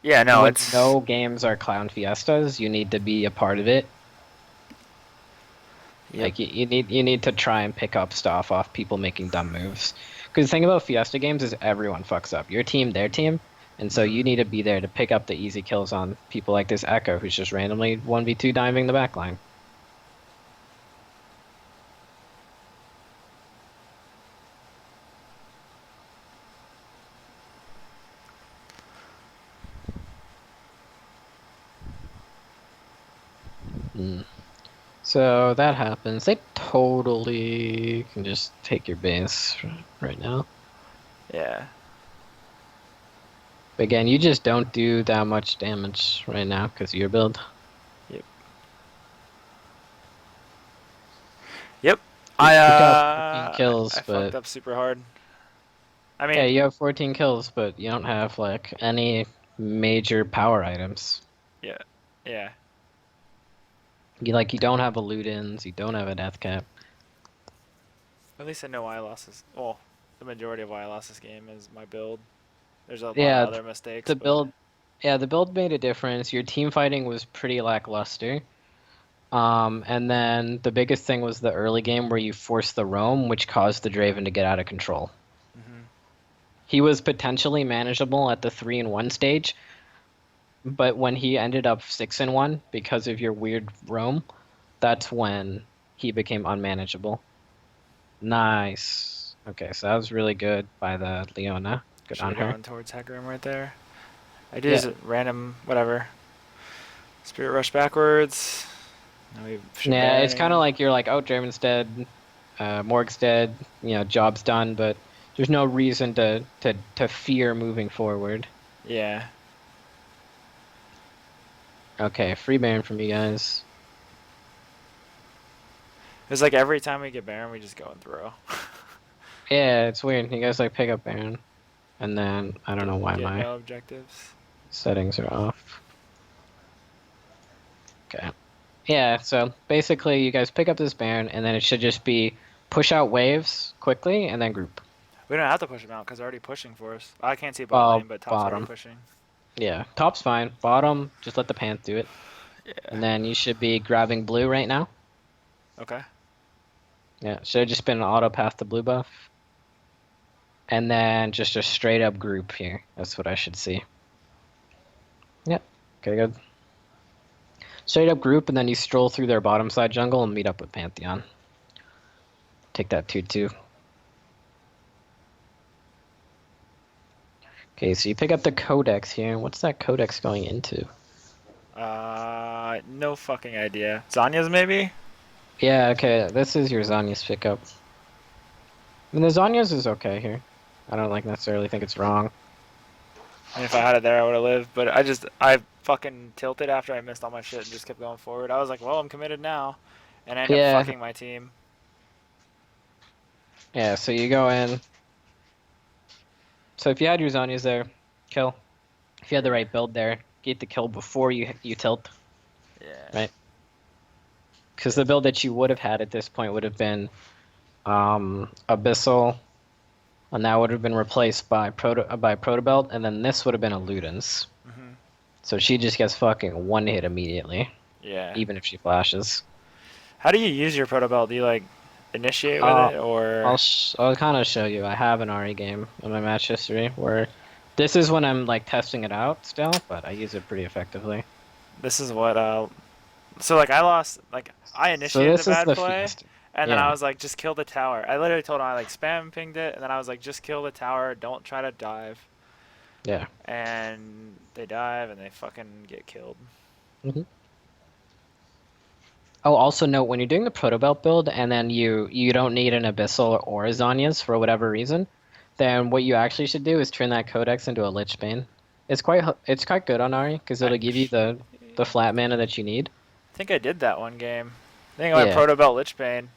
Yeah. No. when you It's. know games are clown fiestas, you need to be a part of it. Yep. Like you need to try and pick up stuff off people making dumb moves. Because the thing about Fiesta games is everyone fucks up. Your team, their team, and so Mm-hmm. you need to be there to pick up the easy kills on people like this Echo who's just randomly 1v2 diving the backline. Mm. So that happens. They totally can just take your base right now. Yeah. But again, you just don't do that much damage right now because of your build. Yep. Yep. You got 14 kills, I fucked but up super hard. I yeah, mean, you have 14 kills, but you don't have like any major power items. yeah. Yeah. You don't have a Ludens, you don't have a Death Cap. At least I know why I lost this. Well, the majority of why I lost this game is my build. There's a lot of Yeah, other mistakes, the but build the build made a difference. Your team fighting was pretty lackluster. And then the biggest thing was the early game where you forced the roam, which caused the Draven to get out of control. hmm He was potentially manageable at the 3-1 stage, but when he ended up 6-1 because of your weird roam, that's when he became unmanageable. Nice. Okay, so that was really good by the Leona. Good should on have her. gone towards Hacker Room right there. I did Yeah. just random whatever. Spirit rush backwards. Now we should Yeah, it's kind of Baron. like you're like, oh, Draven's dead, Morg's dead, job's done, but there's no reason to fear moving forward. Yeah. Okay, free Baron from you guys. It's like every time we get Baron, we just go and throw. Yeah, it's weird. You guys like pick up Baron, and then I don't know why Get my no objectives. settings are off. Okay. Yeah, so basically you guys pick up this Baron, and then it should just be push out waves quickly, and then group. We don't have to push him out because they're already pushing for us. I can't see bot Oh, lane, but top's already bottom. pushing. Yeah, top's fine. Bottom, just let the Panth do it. Yeah. And then you should be grabbing blue right now. Okay. Yeah, should have just been an auto path to blue buff. And then just a straight up group here. That's what I should see. Yep. Okay, good. Straight up group, and then you stroll through their bottom side jungle and meet up with Pantheon. Take that 2-2. Okay, so you pick up the Codex here. What's that Codex going into? No fucking idea. Zanya's maybe? Yeah, okay, this is your Zanya's pickup. I mean, the Zanya's is okay here. I don't like necessarily think it's wrong. And if I had it there, I would have lived. But I fucking tilted after I missed all my shit and just kept going forward. I was like, well, I'm committed now. And I ended up Yeah, fucking my team. yeah, so you go in. So if you had your Zanya's there, kill. If you had the right build there, get the kill before you tilt, Yeah. right? Because the build that you would have had at this point would have been Abyssal, and that would have been replaced by Protobelt, and then this would have been a Ludens. Hmm. So she just gets fucking one hit immediately, Yeah. even if she flashes. How do you use your proto belt? Do you like initiate with Uh, it or? I'll kind of show you. I have an Ari game in my match history where this is when I'm like testing it out still, but I use it pretty effectively. This is what So like I lost like I So initiated a this is bad the play, Fiesta. and then I Yeah, was like, just kill the tower. I literally told him I like spam pinged it, and then I was like, just kill the tower. Don't try to dive. yeah. And they dive and they fucking get killed. hmm Oh, also note when you're doing the Protobelt build and then you don't need an Abyssal or a Zhonya's for whatever reason, then what you actually should do is turn that Codex into a Lich Bane. It's quite good on Ari because it'll give you the flat mana that you need. I think I did that one game. I think I went Yeah, proto belt Lich Bane. It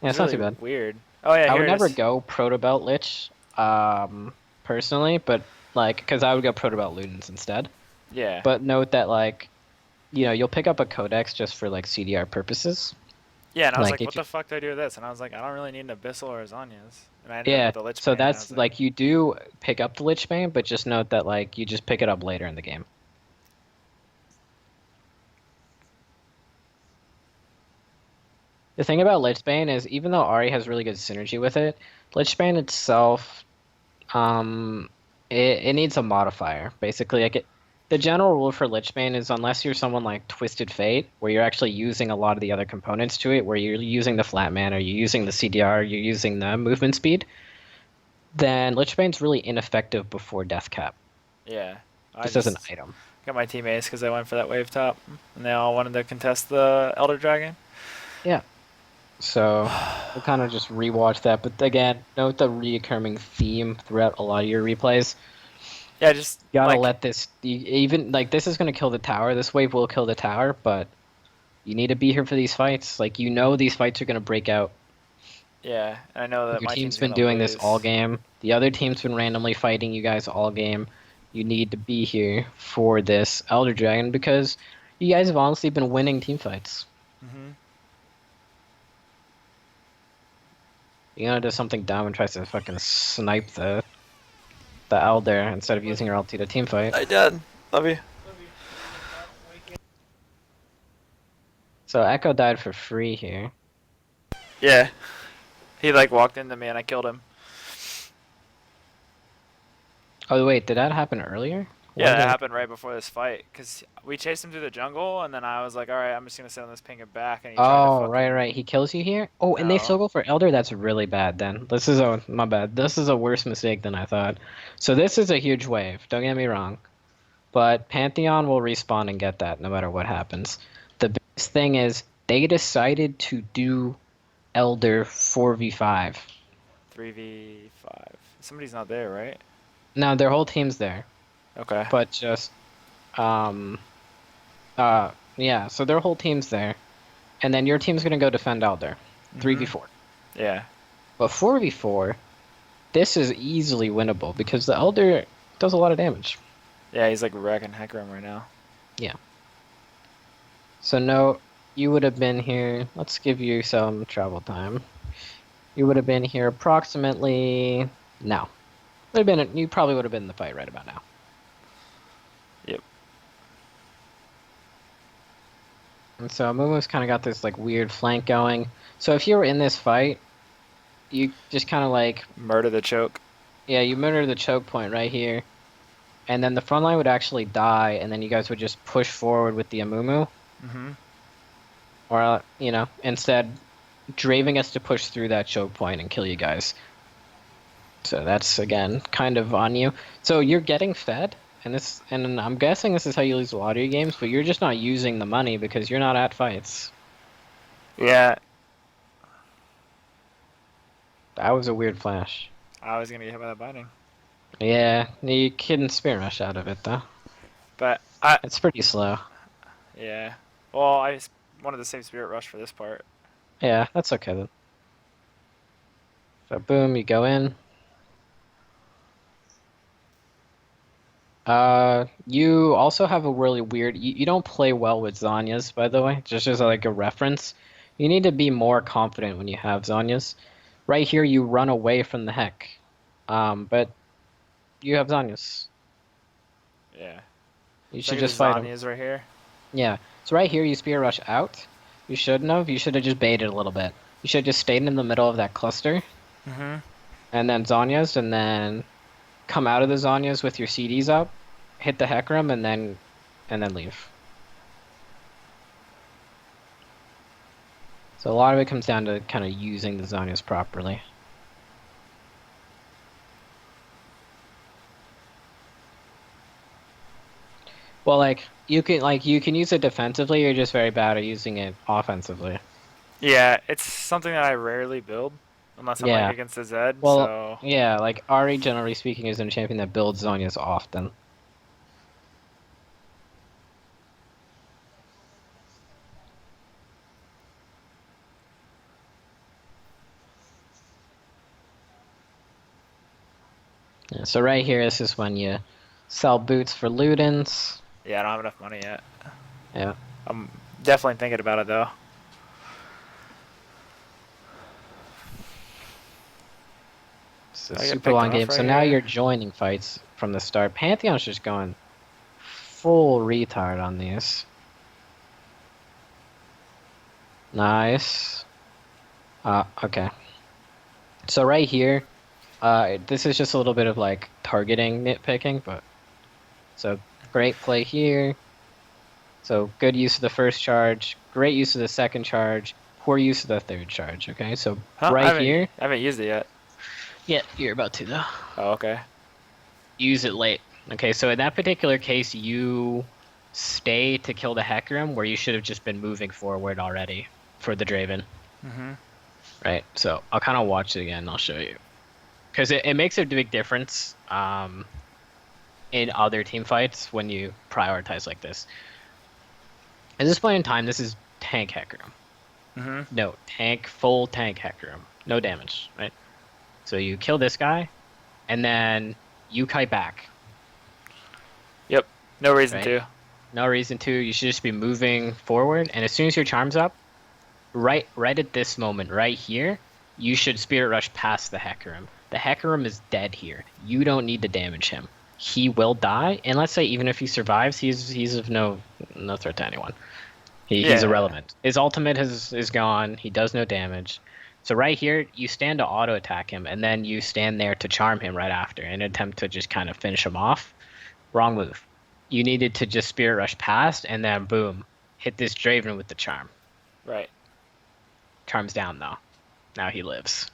yeah, was it's not too really bad. weird. Oh yeah, I here would it never is. go Protobelt Lich, personally, but like because I would go Protobelt Ludens instead. Yeah. But note that like you'll pick up a Codex just for like CDR purposes. Yeah, and I was Like like, if what the fuck do I do with this? And I was like, I don't really need an Abyssal or a Zanya's. And I ended up Yeah, with the Lich so Bane, and I that's was like, like you do pick up the Lich Bane, but just note that like you just pick it up later in the game. The thing about Lich Bane is even though Ari has really good synergy with it, Lich Bane itself, it needs a modifier. Basically, the general rule for Lich Bane is unless you're someone like Twisted Fate, where you're actually using a lot of the other components to it, where you're using the flat mana, you're using the CDR, you're using the movement speed, then Lich Bane's really ineffective before Death Cap. yeah. I Just as an just item. got my teammates because I went for that wave top, and they all wanted to contest the Elder Dragon. Yeah. So we'll kind of just rewatch that. But again, note the reoccurring theme throughout a lot of your replays. Yeah, just You gotta like let even like this is gonna kill the tower. This wave will kill the tower, but you need to be here for these fights. Like these fights are gonna break out. yeah. I know that Your my team's team's been gonna doing this all lose. game. The other team's been randomly fighting you guys all game. You need to be here for this Elder Dragon because you guys have honestly been winning team fights. Hmm. You're gonna do something dumb and tries to fucking snipe the Elder instead of using her ulti to team fight. I did. Love you. So Echo died for free here. Yeah. He like walked into me and I killed him. Oh wait, did that happen earlier? Yeah, When that did? happened right before this fight because we chased him through the jungle, and then I was like, all right, I'm just gonna sit on this ping it back, and he tried to Oh, right, fucking right. He kills you here. Oh, and they no. still go for Elder. That's really bad. Then my bad. This is a worse mistake than I thought. So this is a huge wave. Don't get me wrong, but Pantheon will respawn and get that no matter what happens. The biggest thing is they decided to do Elder 4v5. 3v5. Somebody's not there, right? Now their whole team's there, Okay. but just um Yeah, so their whole team's there. And then your team's gonna go defend out there. Mm-hmm. 3v4. Yeah. But 4v4, this is easily winnable because the Elder does a lot of damage. Yeah, he's like wrecking Hecarim right now. Yeah. So no, you would have been here. Let's give you some travel time. You would have been here approximately now. Would have been you probably would have been in the fight right about now. Yep. And so Momo's kind of got this like weird flank going. So if you were in this fight, you just kind of like Murder the choke. yeah, you murder the choke point right here, and then the front line would actually die, and then you guys would just push forward with the Amumu, Mm-hmm. or instead Draven us to push through that choke point and kill you guys. So that's again kind of on you. So you're getting fed, and I'm guessing this is how you lose a lot of your games, but you're just not using the money because you're not at fights. Yeah, That was a weird flash. I was gonna get hit by that binding, Yeah, you couldn't spear rush out of it though. but I It's pretty slow. yeah. Well, wanted to save Spirit Rush for this part. Yeah, that's okay then. So boom, you go in. You also have a really weird. You don't play well with Zanyas, by the way. Just as like a reference, you need to be more confident when you have Zanyas. Right here, you run away from the heck. But you have Zanyas. Yeah. You Should I should get the just fight him. Zanyas right here? Yeah. So right here, you spear rush out. You shouldn't have. You should have just baited a little bit. You should have just stayed in the middle of that cluster, Mm-hmm. and then Zanyas, and then come out of the Zanyas with your CDs up, hit the Hecarim, and then leave. So a lot of it comes down to kind of using the Zanyas properly. Well, you can use it defensively. You're just very bad at using it offensively. Yeah, it's something that I rarely build unless I'm like Yeah. against a Zed. Well, So yeah. Like Ari, generally speaking, isn't a champion that builds Zanyas often. Yeah, so right here, this is when you sell boots for Ludens. yeah, I don't have enough money yet. Yeah. I'm definitely thinking about it though. It's a I get super picked long off game. right So now here. you're joining fights from the start. Pantheon's just going full retard on these. Nice. Okay. So right here, this is just a little bit of like targeting nitpicking, but so great play here. So good use of the first charge, great use of the second charge, poor use of the third charge. Okay, so Huh? right here, I haven't used it yet. yeah, you're about to though. Oh, okay. Use it late. Okay, so in that particular case, you stay to kill the Hecarim where you should have just been moving forward already for the Draven. Mm-hmm. Right, so I'll kind of watch it again and I'll show you. Because it makes a big difference in other team fights when you prioritize like this. At this point in time, this is tank Hecarim. Mm-hmm. No, full tank Hecarim. No damage, right? So you kill this guy, and then you kite back, Yep. No reason right? to. No reason to. You should just be moving forward, and as soon as your charm's up, right at this moment, right here, you should Spirit Rush past the Hecarim. The Hecarim is dead here. You don't need to damage him. He will die, and let's say even if he survives, he's of no threat to anyone. He's Yeah. irrelevant. His ultimate is gone. He does no damage. So right here, you stand to auto attack him, and then you stand there to charm him right after in an attempt to just kind of finish him off. Wrong move. You needed to just Spirit Rush past, and then boom, hit this Draven with the charm. Right. Charm's down though. Now he lives.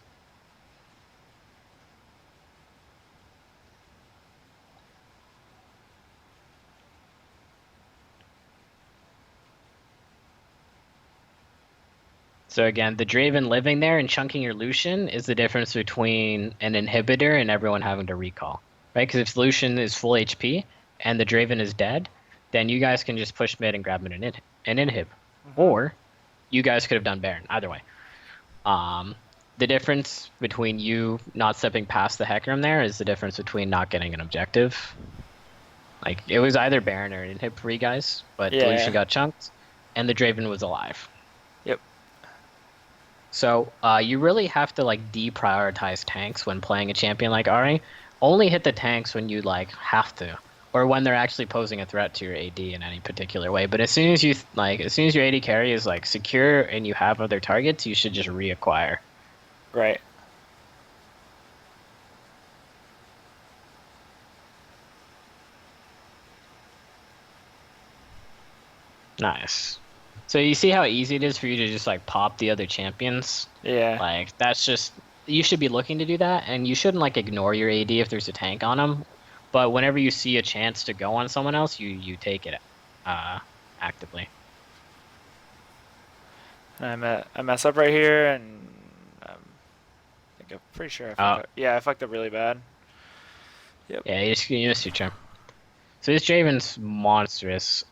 So again, the Draven living there and chunking your Lucian is the difference between an inhibitor and everyone having to recall, right? Because if Lucian is full HP and the Draven is dead, then you guys can just push mid and grab an inhib. Mm-hmm. Or you guys could have done Baron. Either way. Um, the difference between you not stepping past the Hecarim there is the difference between not getting an objective. Like, it was either Baron or an inhib for you guys, but the Lucian Yeah. got chunked, and the Draven was alive. Yep. So, you really have to, like, deprioritize tanks when playing a champion like Ahri. Only hit the tanks when you, like, have to. Or when they're actually posing a threat to your AD in any particular way. But as soon as as soon as your AD carry is, like, secure and you have other targets, you should just reacquire. Right. Nice. So you see how easy it is for you to just, like, pop the other champions? Yeah. Like, that's just... You should be looking to do that, and you shouldn't, like, ignore your AD if there's a tank on him. But whenever you see a chance to go on someone else, you take it actively. I mess up right here, and I think I'm pretty sure I fucked Oh, up. Yeah, I fucked up really bad. Yep. yeah, you missed your turn. So this Draven's monstrous,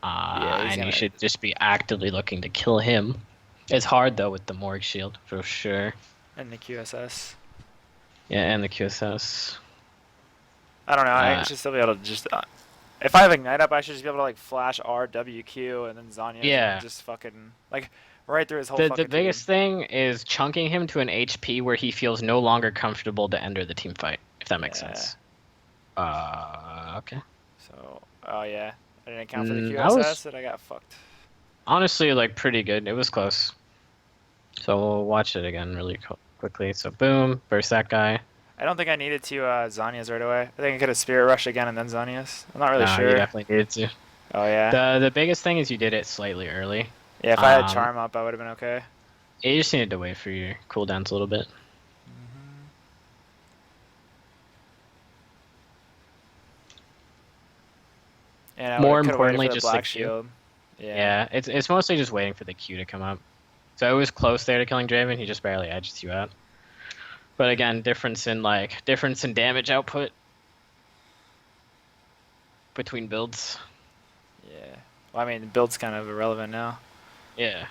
Yeah, he's and you gonna. should just be actively looking to kill him. It's hard, though, with the Morgue Shield, for sure. And the QSS. Yeah, and the QSS. I don't know. I should still be able to just. If I have Ignite up, I should just be able to like flash R, W, Q, and then Zanya's Yeah. and just fucking like right through his whole The fucking biggest team. thing is chunking him to an HP where he feels no longer comfortable to enter the team fight, if that makes Yeah. sense. Okay. So, oh yeah, I didn't account for the I was QSS, and I got fucked. honestly like pretty good. It was close. So we'll watch it again really quickly. So boom, burst that guy. I don't think I needed to Zanya's right away. I think I could have Spirit Rush again and then Zanya's. I'm not really Nah, you sure. definitely needed to. Oh yeah. The biggest thing is you did it slightly early. Yeah, if I had Um, Charm up, I would have been okay. you just needed to wait for your cooldowns a little bit. And I More could have waited importantly, for the just the Black Q. Shield. Yeah. Yeah, it's mostly just waiting for the Q to come up. So it was close there to killing Draven. He just barely edges you out. But again, difference in damage output between builds. Yeah. Well, I mean, the build's kind of irrelevant now. Yeah.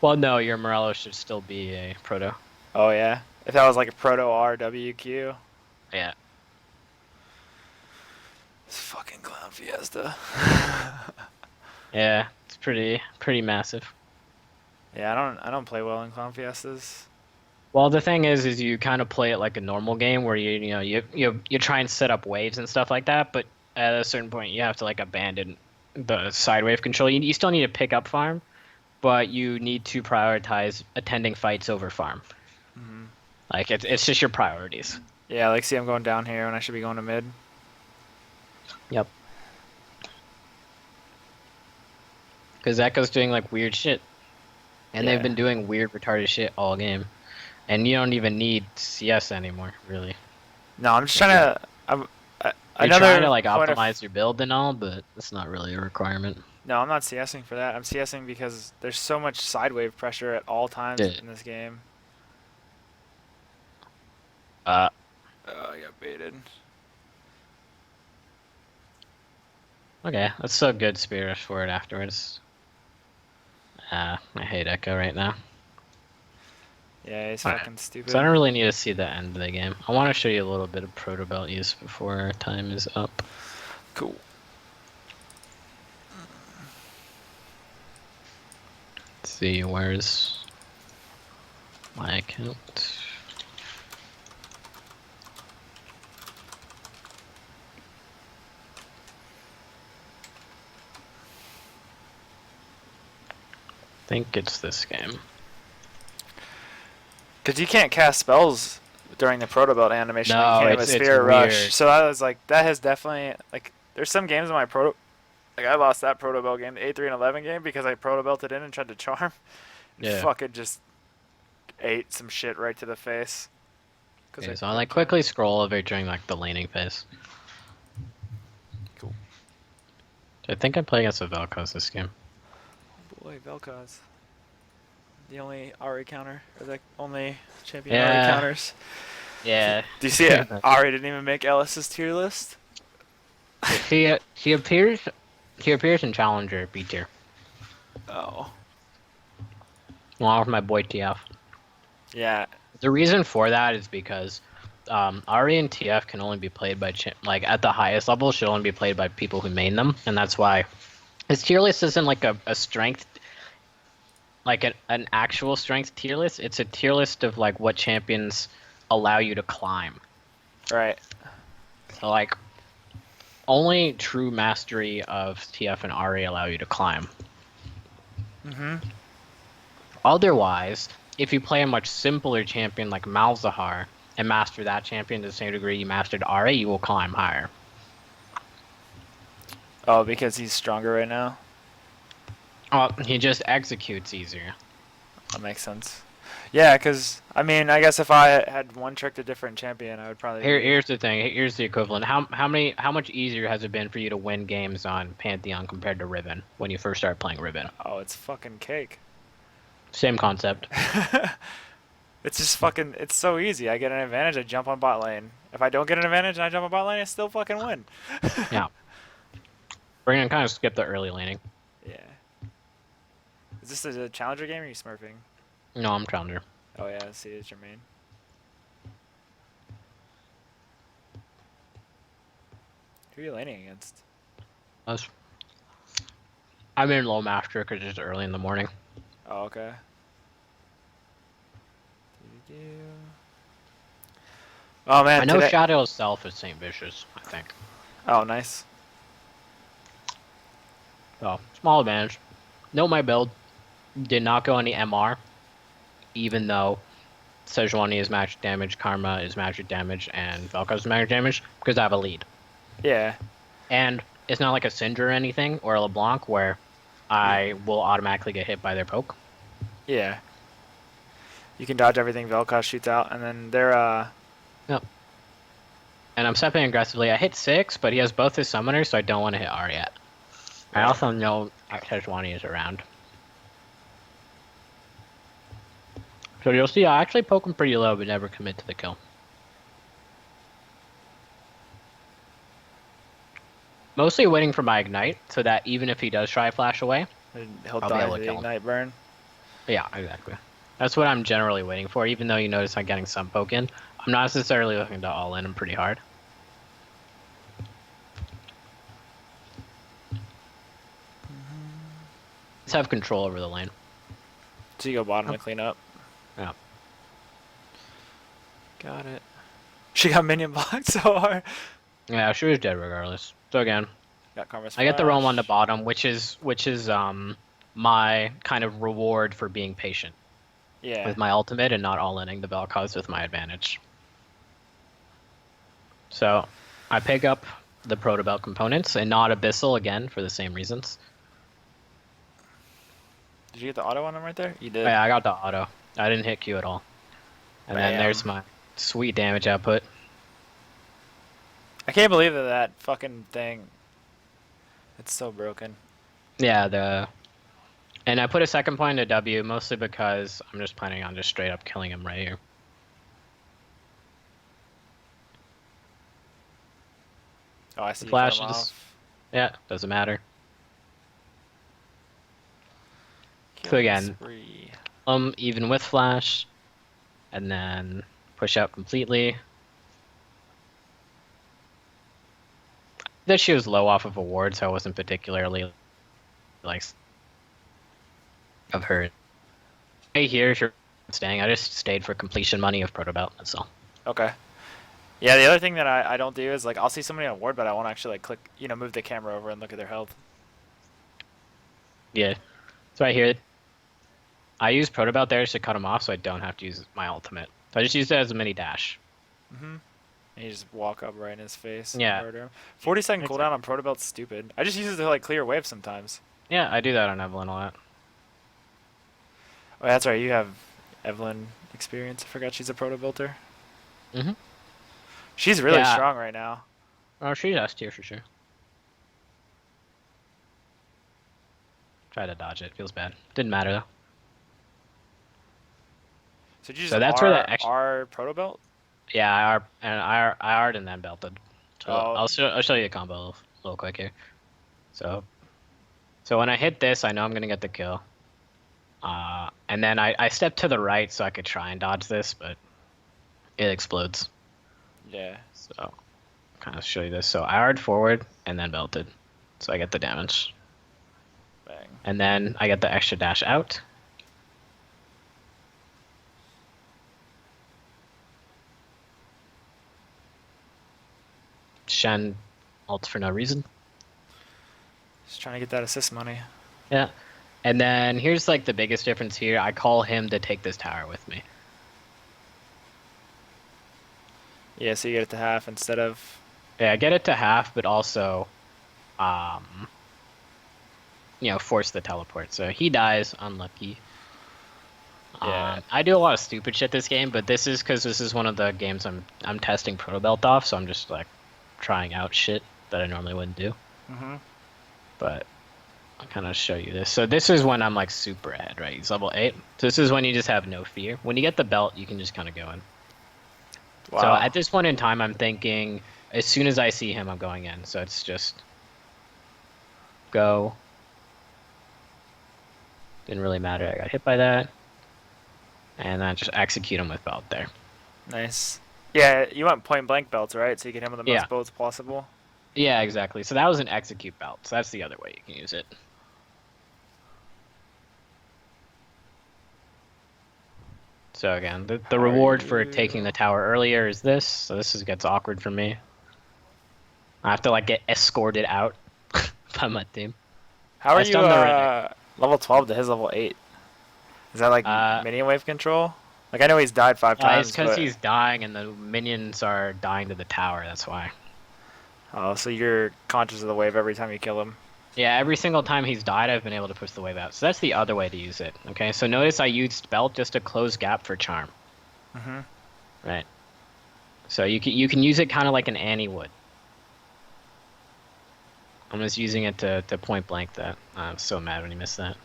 Well, no, your Morello should still be a proto. Oh yeah. If that was like a Proto R, W, Q. Yeah. This fucking clown Fiesta. Yeah, it's pretty massive. Yeah, I don't play well in clown Fiestas. Well, the thing is you kind of play it like a normal game where you try and set up waves and stuff like that, but at a certain point you have to like abandon the side wave control. You still need to pick up farm, but you need to prioritize attending fights over farm. Hmm. Like it's just your priorities. Yeah, like see, I'm going down here when I should be going to mid. Yep. Because Echo's doing like weird shit, and Yeah. they've been doing weird retarded shit all game, and you don't even need CS anymore, really. No, I'm just trying to. You're Another trying to like point of- optimize your build and all, but it's not really a requirement. No, I'm not CSing for that. I'm CSing because there's so much side wave pressure at all times Yeah. in this game. Uh, Oh, I got baited. okay, let's still good Spirit Rush for it afterwards. I hate Echo right now. Yeah, he's Alright. fucking stupid. So I don't really need to see the end of the game. I want to show you a little bit of Proto Belt use before our time is up. Cool. Let's see, where's my account? I think it's this game. Because you can't cast spells during the Proto Belt animation. No, you can't have a it's Spirit weird. Rush. So I was like, that has definitely like. There's some games in my Proto. Like I lost that Proto Belt game, the A3 and 11 game, because I Proto Belted in and tried to charm. And Yeah. fucking just ate some shit right to the face. Okay, so I like quickly scroll over during like the laning phase. Cool. I think I play against the Vel'Koz this game. Boy, Vel'Koz. The only Ari counter, or the only champion Yeah. Ari counters. Yeah. Do you see it? Ari didn't even make Ellis's tier list. he appears He appears in Challenger B tier, Oh. along with my boy TF. Yeah. The reason for that is because Ari and TF can only be played by like at the highest level should only be played by people who main them, and that's why his tier list isn't like a strength like an actual strength tier list. It's a tier list of like what champions allow you to climb. Right. So like only true mastery of TF and Ari allow you to climb. Mm-hmm. Otherwise, if you play a much simpler champion like Malzahar and master that champion to the same degree you mastered Ari, you will climb higher. Oh, because he's stronger right now? Oh, he just executes easier. That makes sense. Yeah, because, I mean, I guess if I had one trick to different champion, I would probably be... Here's the thing. Here's the equivalent. How much easier has it been for you to win games on Pantheon compared to Riven when you first started playing Riven? Oh, it's fucking cake. Same concept. It's just fucking, it's so easy. I get an advantage, I jump on bot lane. If I don't get an advantage and I jump on bot lane, I still fucking win. Yeah. We're gonna kind of skip the early laning. Yeah. Is this a challenger game or are you smurfing? No, I'm Challenger. Oh yeah, see, it's your main. Who are you laning against? Us. I'm in low master because it's early in the morning. Oh, okay. Oh man, I know today... Shadow itself is Saint Vicious, I think. Oh, nice. So, small advantage. Know my build. Did not go any MR, even though Sejuani is magic damage, Karma is magic damage, and Vel'Koz is magic damage, because I have a lead. Yeah. And it's not like a Syndra or anything, or a LeBlanc, where I will automatically get hit by their poke. Yeah. You can dodge everything Vel'Koz shoots out, and then they're, Yep. And I'm stepping aggressively. I hit 6, but he has both his summoners, so I don't want to hit R yet. I also know Sejuani is around. So you'll see I actually poke him pretty low, but never commit to the kill. Mostly waiting for my Ignite, so that even if he does try to flash away, he'll I'll be die able to to the kill him. ignite burn. Yeah, exactly. That's what I'm generally waiting for, even though you notice I'm getting some poke in. I'm not necessarily looking to all in him pretty hard. Let's have control over the lane. So you go bottom to clean up. Yeah. Got it. She got minion blocked so hard. Yeah, she was dead regardless. So again, Got Karma's I get the roam on the flash. bottom, which is my kind of reward for being patient Yeah. with my ultimate and not all-inning the Vel'Koz with my advantage. So I pick up the Protobelt components and not Abyssal again for the same reasons. Did you get the auto on him right there? You did. Yeah, I got the auto. I didn't hit Q at all. And then there's my sweet damage output. I can't believe that fucking thing. It's so broken. Yeah, and I put a second point into W mostly because I'm just planning on just straight up killing him right here. Oh, I see. The You cut him flashes. off. Yeah, doesn't matter. So Killing again, spree. even with flash, and then push out completely. That she was low off of a ward, so I wasn't particularly like of her. Hey, here, sure, staying. I just stayed for completion money of Protobelt. That's all. Okay. Yeah, the other thing that I don't do is like I'll see somebody on ward, but I won't actually like click, move the camera over and look at their health. Yeah, so right here, I use Protobelt there to cut him off, so I don't have to use my ultimate. So I just use it as a mini dash. Mm-hmm. And you just walk up right in his face. Yeah. And murder him. 40-second cooldown on Protobelt's stupid. I just use it to like clear waves sometimes. Yeah, I do that on Evelyn a lot. Oh, that's right. You have Evelyn experience. I forgot she's a Protobelter. Mm-hmm. She's really Yeah. strong right now. Oh, she's S tier for sure. Try to dodge it. Feels bad. Didn't matter though. So did you just So that's where the R Protobelt? Yeah, I R'd and then belted. So Oh. I'll show you a combo a little quick here. So So when I hit this, I know I'm gonna get the kill. And then I step to the right so I could try and dodge this, but it explodes. Yeah. So kind of show you this. So I R'd forward and then belted. So I get the damage. Bang. And then I get the extra dash out. Shen ults for no reason. Just trying to get that assist money. Yeah. And then here's like the biggest difference here. I call him to take this tower with me. Yeah, so you get it to half instead of. Yeah, I get it to half, but also um force the teleport. So he dies, unlucky. Yeah. I do a lot of stupid shit this game, but this is because this is one of the games I'm testing Proto Belt off, so I'm just like trying out shit that I normally wouldn't do. Mhm. But I'll kind of show you this. So this is when I'm like super ahead, right? He's level 8. So this is when you just have no fear. When you get the belt, you can just kind of go in. Wow. So at this point in time, I'm thinking as soon as I see him, I'm going in. So it's just go. Didn't really matter. I got hit by that. And then just execute him with belt there. Nice. Yeah, you want point blank belts, right? So you get him with the Yeah. most bolts possible. Yeah, exactly. So that was an execute belt. So that's the other way you can use it. So again, the reward for taking the tower earlier is this. So gets awkward for me. I have to like get escorted out by my team. How are I you stunned the level 12 to his level 8? Is that like minion wave control? Like I know he's died 5 times, it's because but he's dying and the minions are dying to the tower. That's why. oh, so you're conscious of the wave every time you kill him. Yeah, every single time he's died, I've been able to push the wave out. So that's the other way to use it. Okay, so notice I used belt just to close gap for charm. Mhm. Right. So you can use it kind of like an Annie would. I'm just using it to point blank that. I'm so mad when he missed that.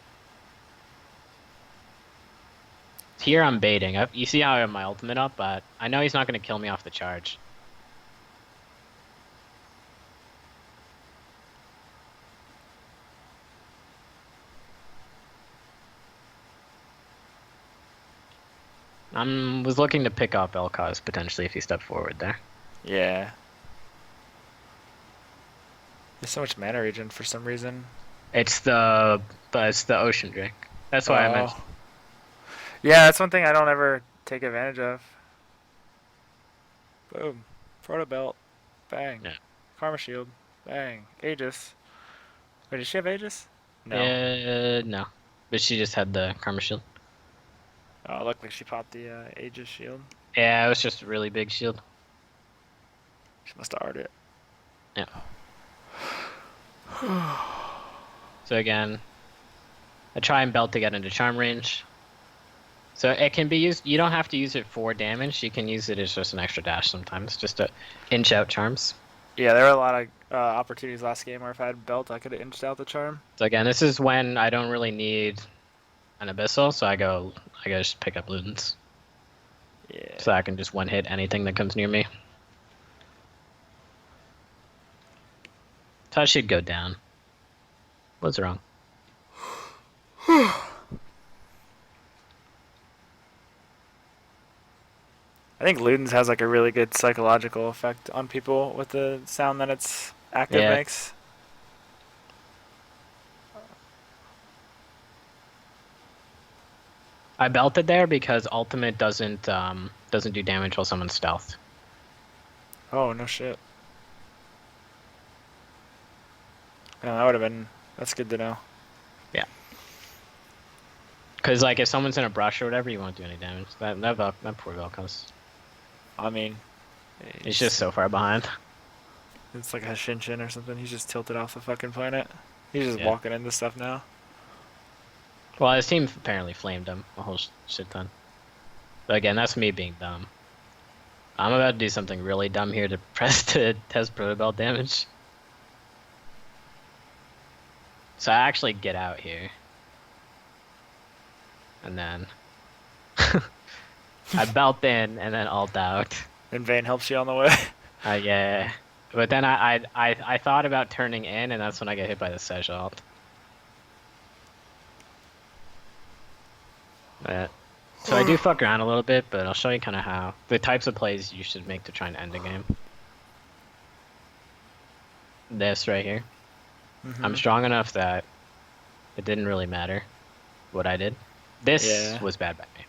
Here I'm baiting. You see how I have my ultimate up, but I know he's not going to kill me off the charge. Was looking to pick off Elcause potentially if he stepped forward there. Yeah. There's so much mana regen for some reason. It's the ocean drink. That's why I mentioned. Yeah, that's one thing I don't ever take advantage of. Boom. Proto belt. Bang. Yeah. Karma shield. Bang. Aegis. Wait, does she have Aegis? No. No. But she just had the Karma Shield. Oh, it looked like she popped the Aegis shield. Yeah, it was just a really big shield. She must have arted it. Yeah. So again, I try and belt to get into charm range. So it can be used, you don't have to use it for damage, you can use it as just an extra dash sometimes, just to inch out charms. Yeah, there were a lot of opportunities last game where if I had belt, I could have inched out the charm. So again, this is when I don't really need an abyssal, so I go just pick up Ludens. Yeah. So I can just one hit anything that comes near me. So I should go down. What's wrong? I think Ludens has like a really good psychological effect on people with the sound that its active Yeah. makes. I belted there because ultimate doesn't do damage while someone's stealthed. Oh no shit. Yeah, that would have been. That's good to know. Yeah. Because like if someone's in a brush or whatever, you won't do any damage. That poor Vel'Koz. I mean, He's just so far behind. it's like a Shinshin or something. He's just tilted off the fucking planet. He's just Yeah. walking into stuff now. Well, his team apparently flamed him a whole shit ton. But again, that's me being dumb. I'm about to do something really dumb here to press to test Protobelt damage. So I actually get out here. And then I belt in and then ult out. And Vayne helps you on the way. Yeah. But then I thought about turning in and that's when I get hit by the Sedge ult. So I do fuck around a little bit, but I'll show you kind of how the types of plays you should make to try and end a game. This right here. I'm Mm-hmm. strong enough that it didn't really matter what I did. This Yeah. was bad by me.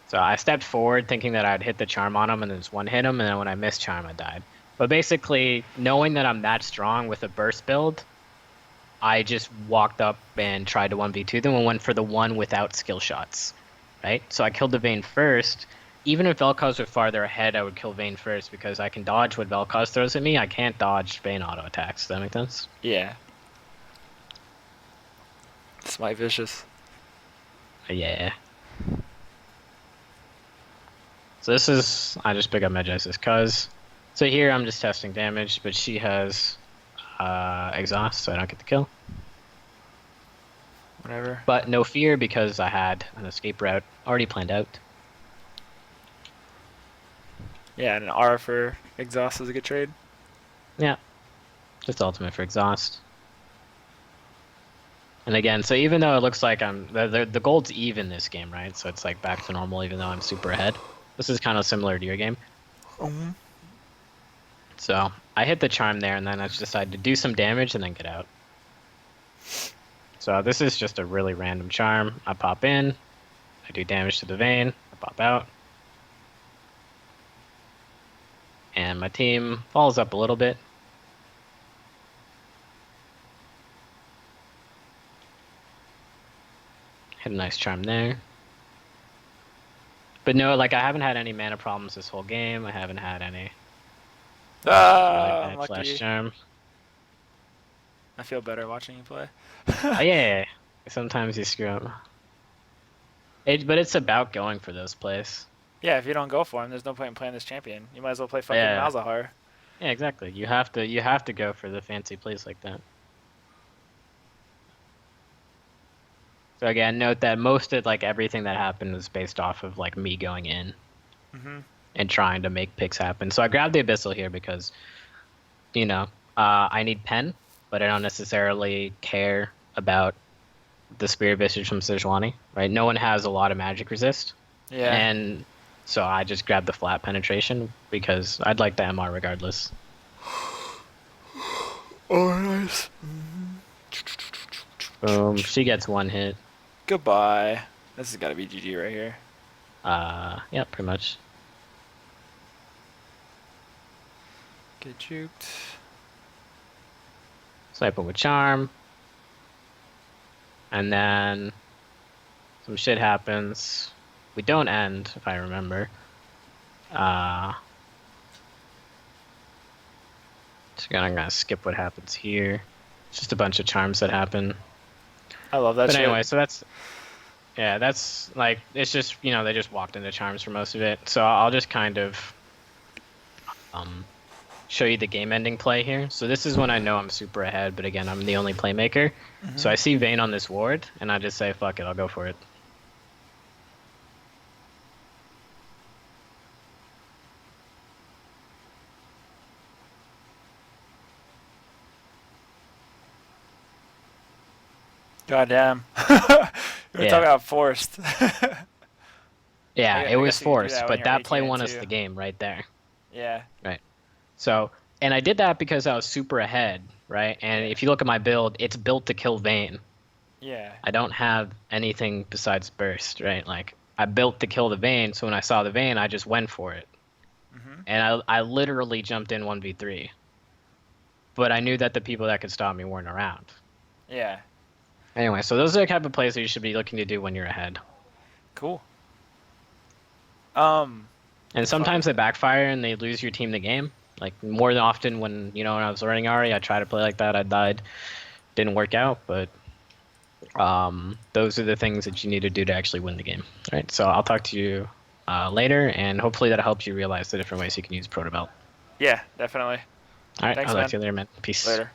So I stepped forward thinking that I'd hit the charm on him and then just one hit him, and then when I missed charm, I died. But basically, knowing that I'm that strong with a burst build, I just walked up and tried to 1v2 them and went for the one without skill shots. Right? So I killed the Vayne first. Even if Vel'Koz were farther ahead, I would kill Vayne first because I can dodge what Vel'Koz throws at me. I can't dodge Vayne auto attacks. Does that make sense? Yeah. Smite vicious. Yeah. So this is, I just pick up Medge's cuz. So here I'm just testing damage, but she has exhaust, so I don't get the kill. Whatever. But no fear because I had an escape route already planned out. Yeah, and an R for exhaust is a good trade. Yeah, just ultimate for exhaust. And again, so even though it looks like the gold's even this game, right? So it's like back to normal even though I'm super ahead. This is kind of similar to your game. Mm-hmm. So I hit the charm there and then I just decided to do some damage and then get out. So this is just a really random charm. I pop in, I do damage to the Vayne, I pop out. And my team falls up a little bit. Hit a nice charm there. But no, like I haven't had any mana problems this whole game. I haven't had any really bad flash Unlucky. charm. I feel better watching you play. Oh, yeah. Sometimes you screw up. But it's about going for those plays. Yeah, if you don't go for him, there's no point in playing this champion. You might as well play fucking Yeah. Malzahar. Yeah, exactly. You have to go for the fancy plays like that. So again, note that most of like everything that happened was based off of like me going in Mm-hmm. and trying to make picks happen. So I grabbed the Abyssal here because, you know, I need pen, but I don't necessarily care about the Spirit Visage from Sejuani, right? No one has a lot of magic resist. Yeah. And so I just grabbed the flat penetration because I'd like the MR regardless. Oh, nice. Boom. She gets one hit. Goodbye. This has got to be GG right here. Yeah, pretty much. Get juked. Snipe him with charm. And then some shit happens. We don't end, if I remember. So I'm gonna skip what happens here. It's just a bunch of charms that happen. I love that But shit. anyway, so that's like, it's just, you know, they just walked into charms for most of it. So I'll just kind of show you the game ending play here. So this is when I know I'm super ahead, but again, I'm the only playmaker. Mm-hmm. So I see Vayne on this ward, and I just say, fuck it, I'll go for it. Goddamn. We were Yeah. talking about forced. Yeah, I it was guess you could do forced, that when but you're that play 18 won and us two. the game right there. Yeah. Right. So, and I did that because I was super ahead, right? And if you look at my build, it's built to kill Vayne. Yeah. I don't have anything besides burst, right? Like, I built to kill the Vayne, so when I saw the Vayne, I just went for it. Mm-hmm. And I literally jumped in 1v3. But I knew that the people that could stop me weren't around. Yeah. Anyway, so those are the type of plays that you should be looking to do when you're ahead. Cool. And sometimes they backfire and they lose your team the game. Like, more than often when I was learning Ari, I tried to play like that, I died. Didn't work out, but those are the things that you need to do to actually win the game. All right, so I'll talk to you later, and hopefully that helps you realize the different ways you can use Protobelt. Yeah, definitely. All right, Thanks, I'll talk man. to you later, man. Peace. Later.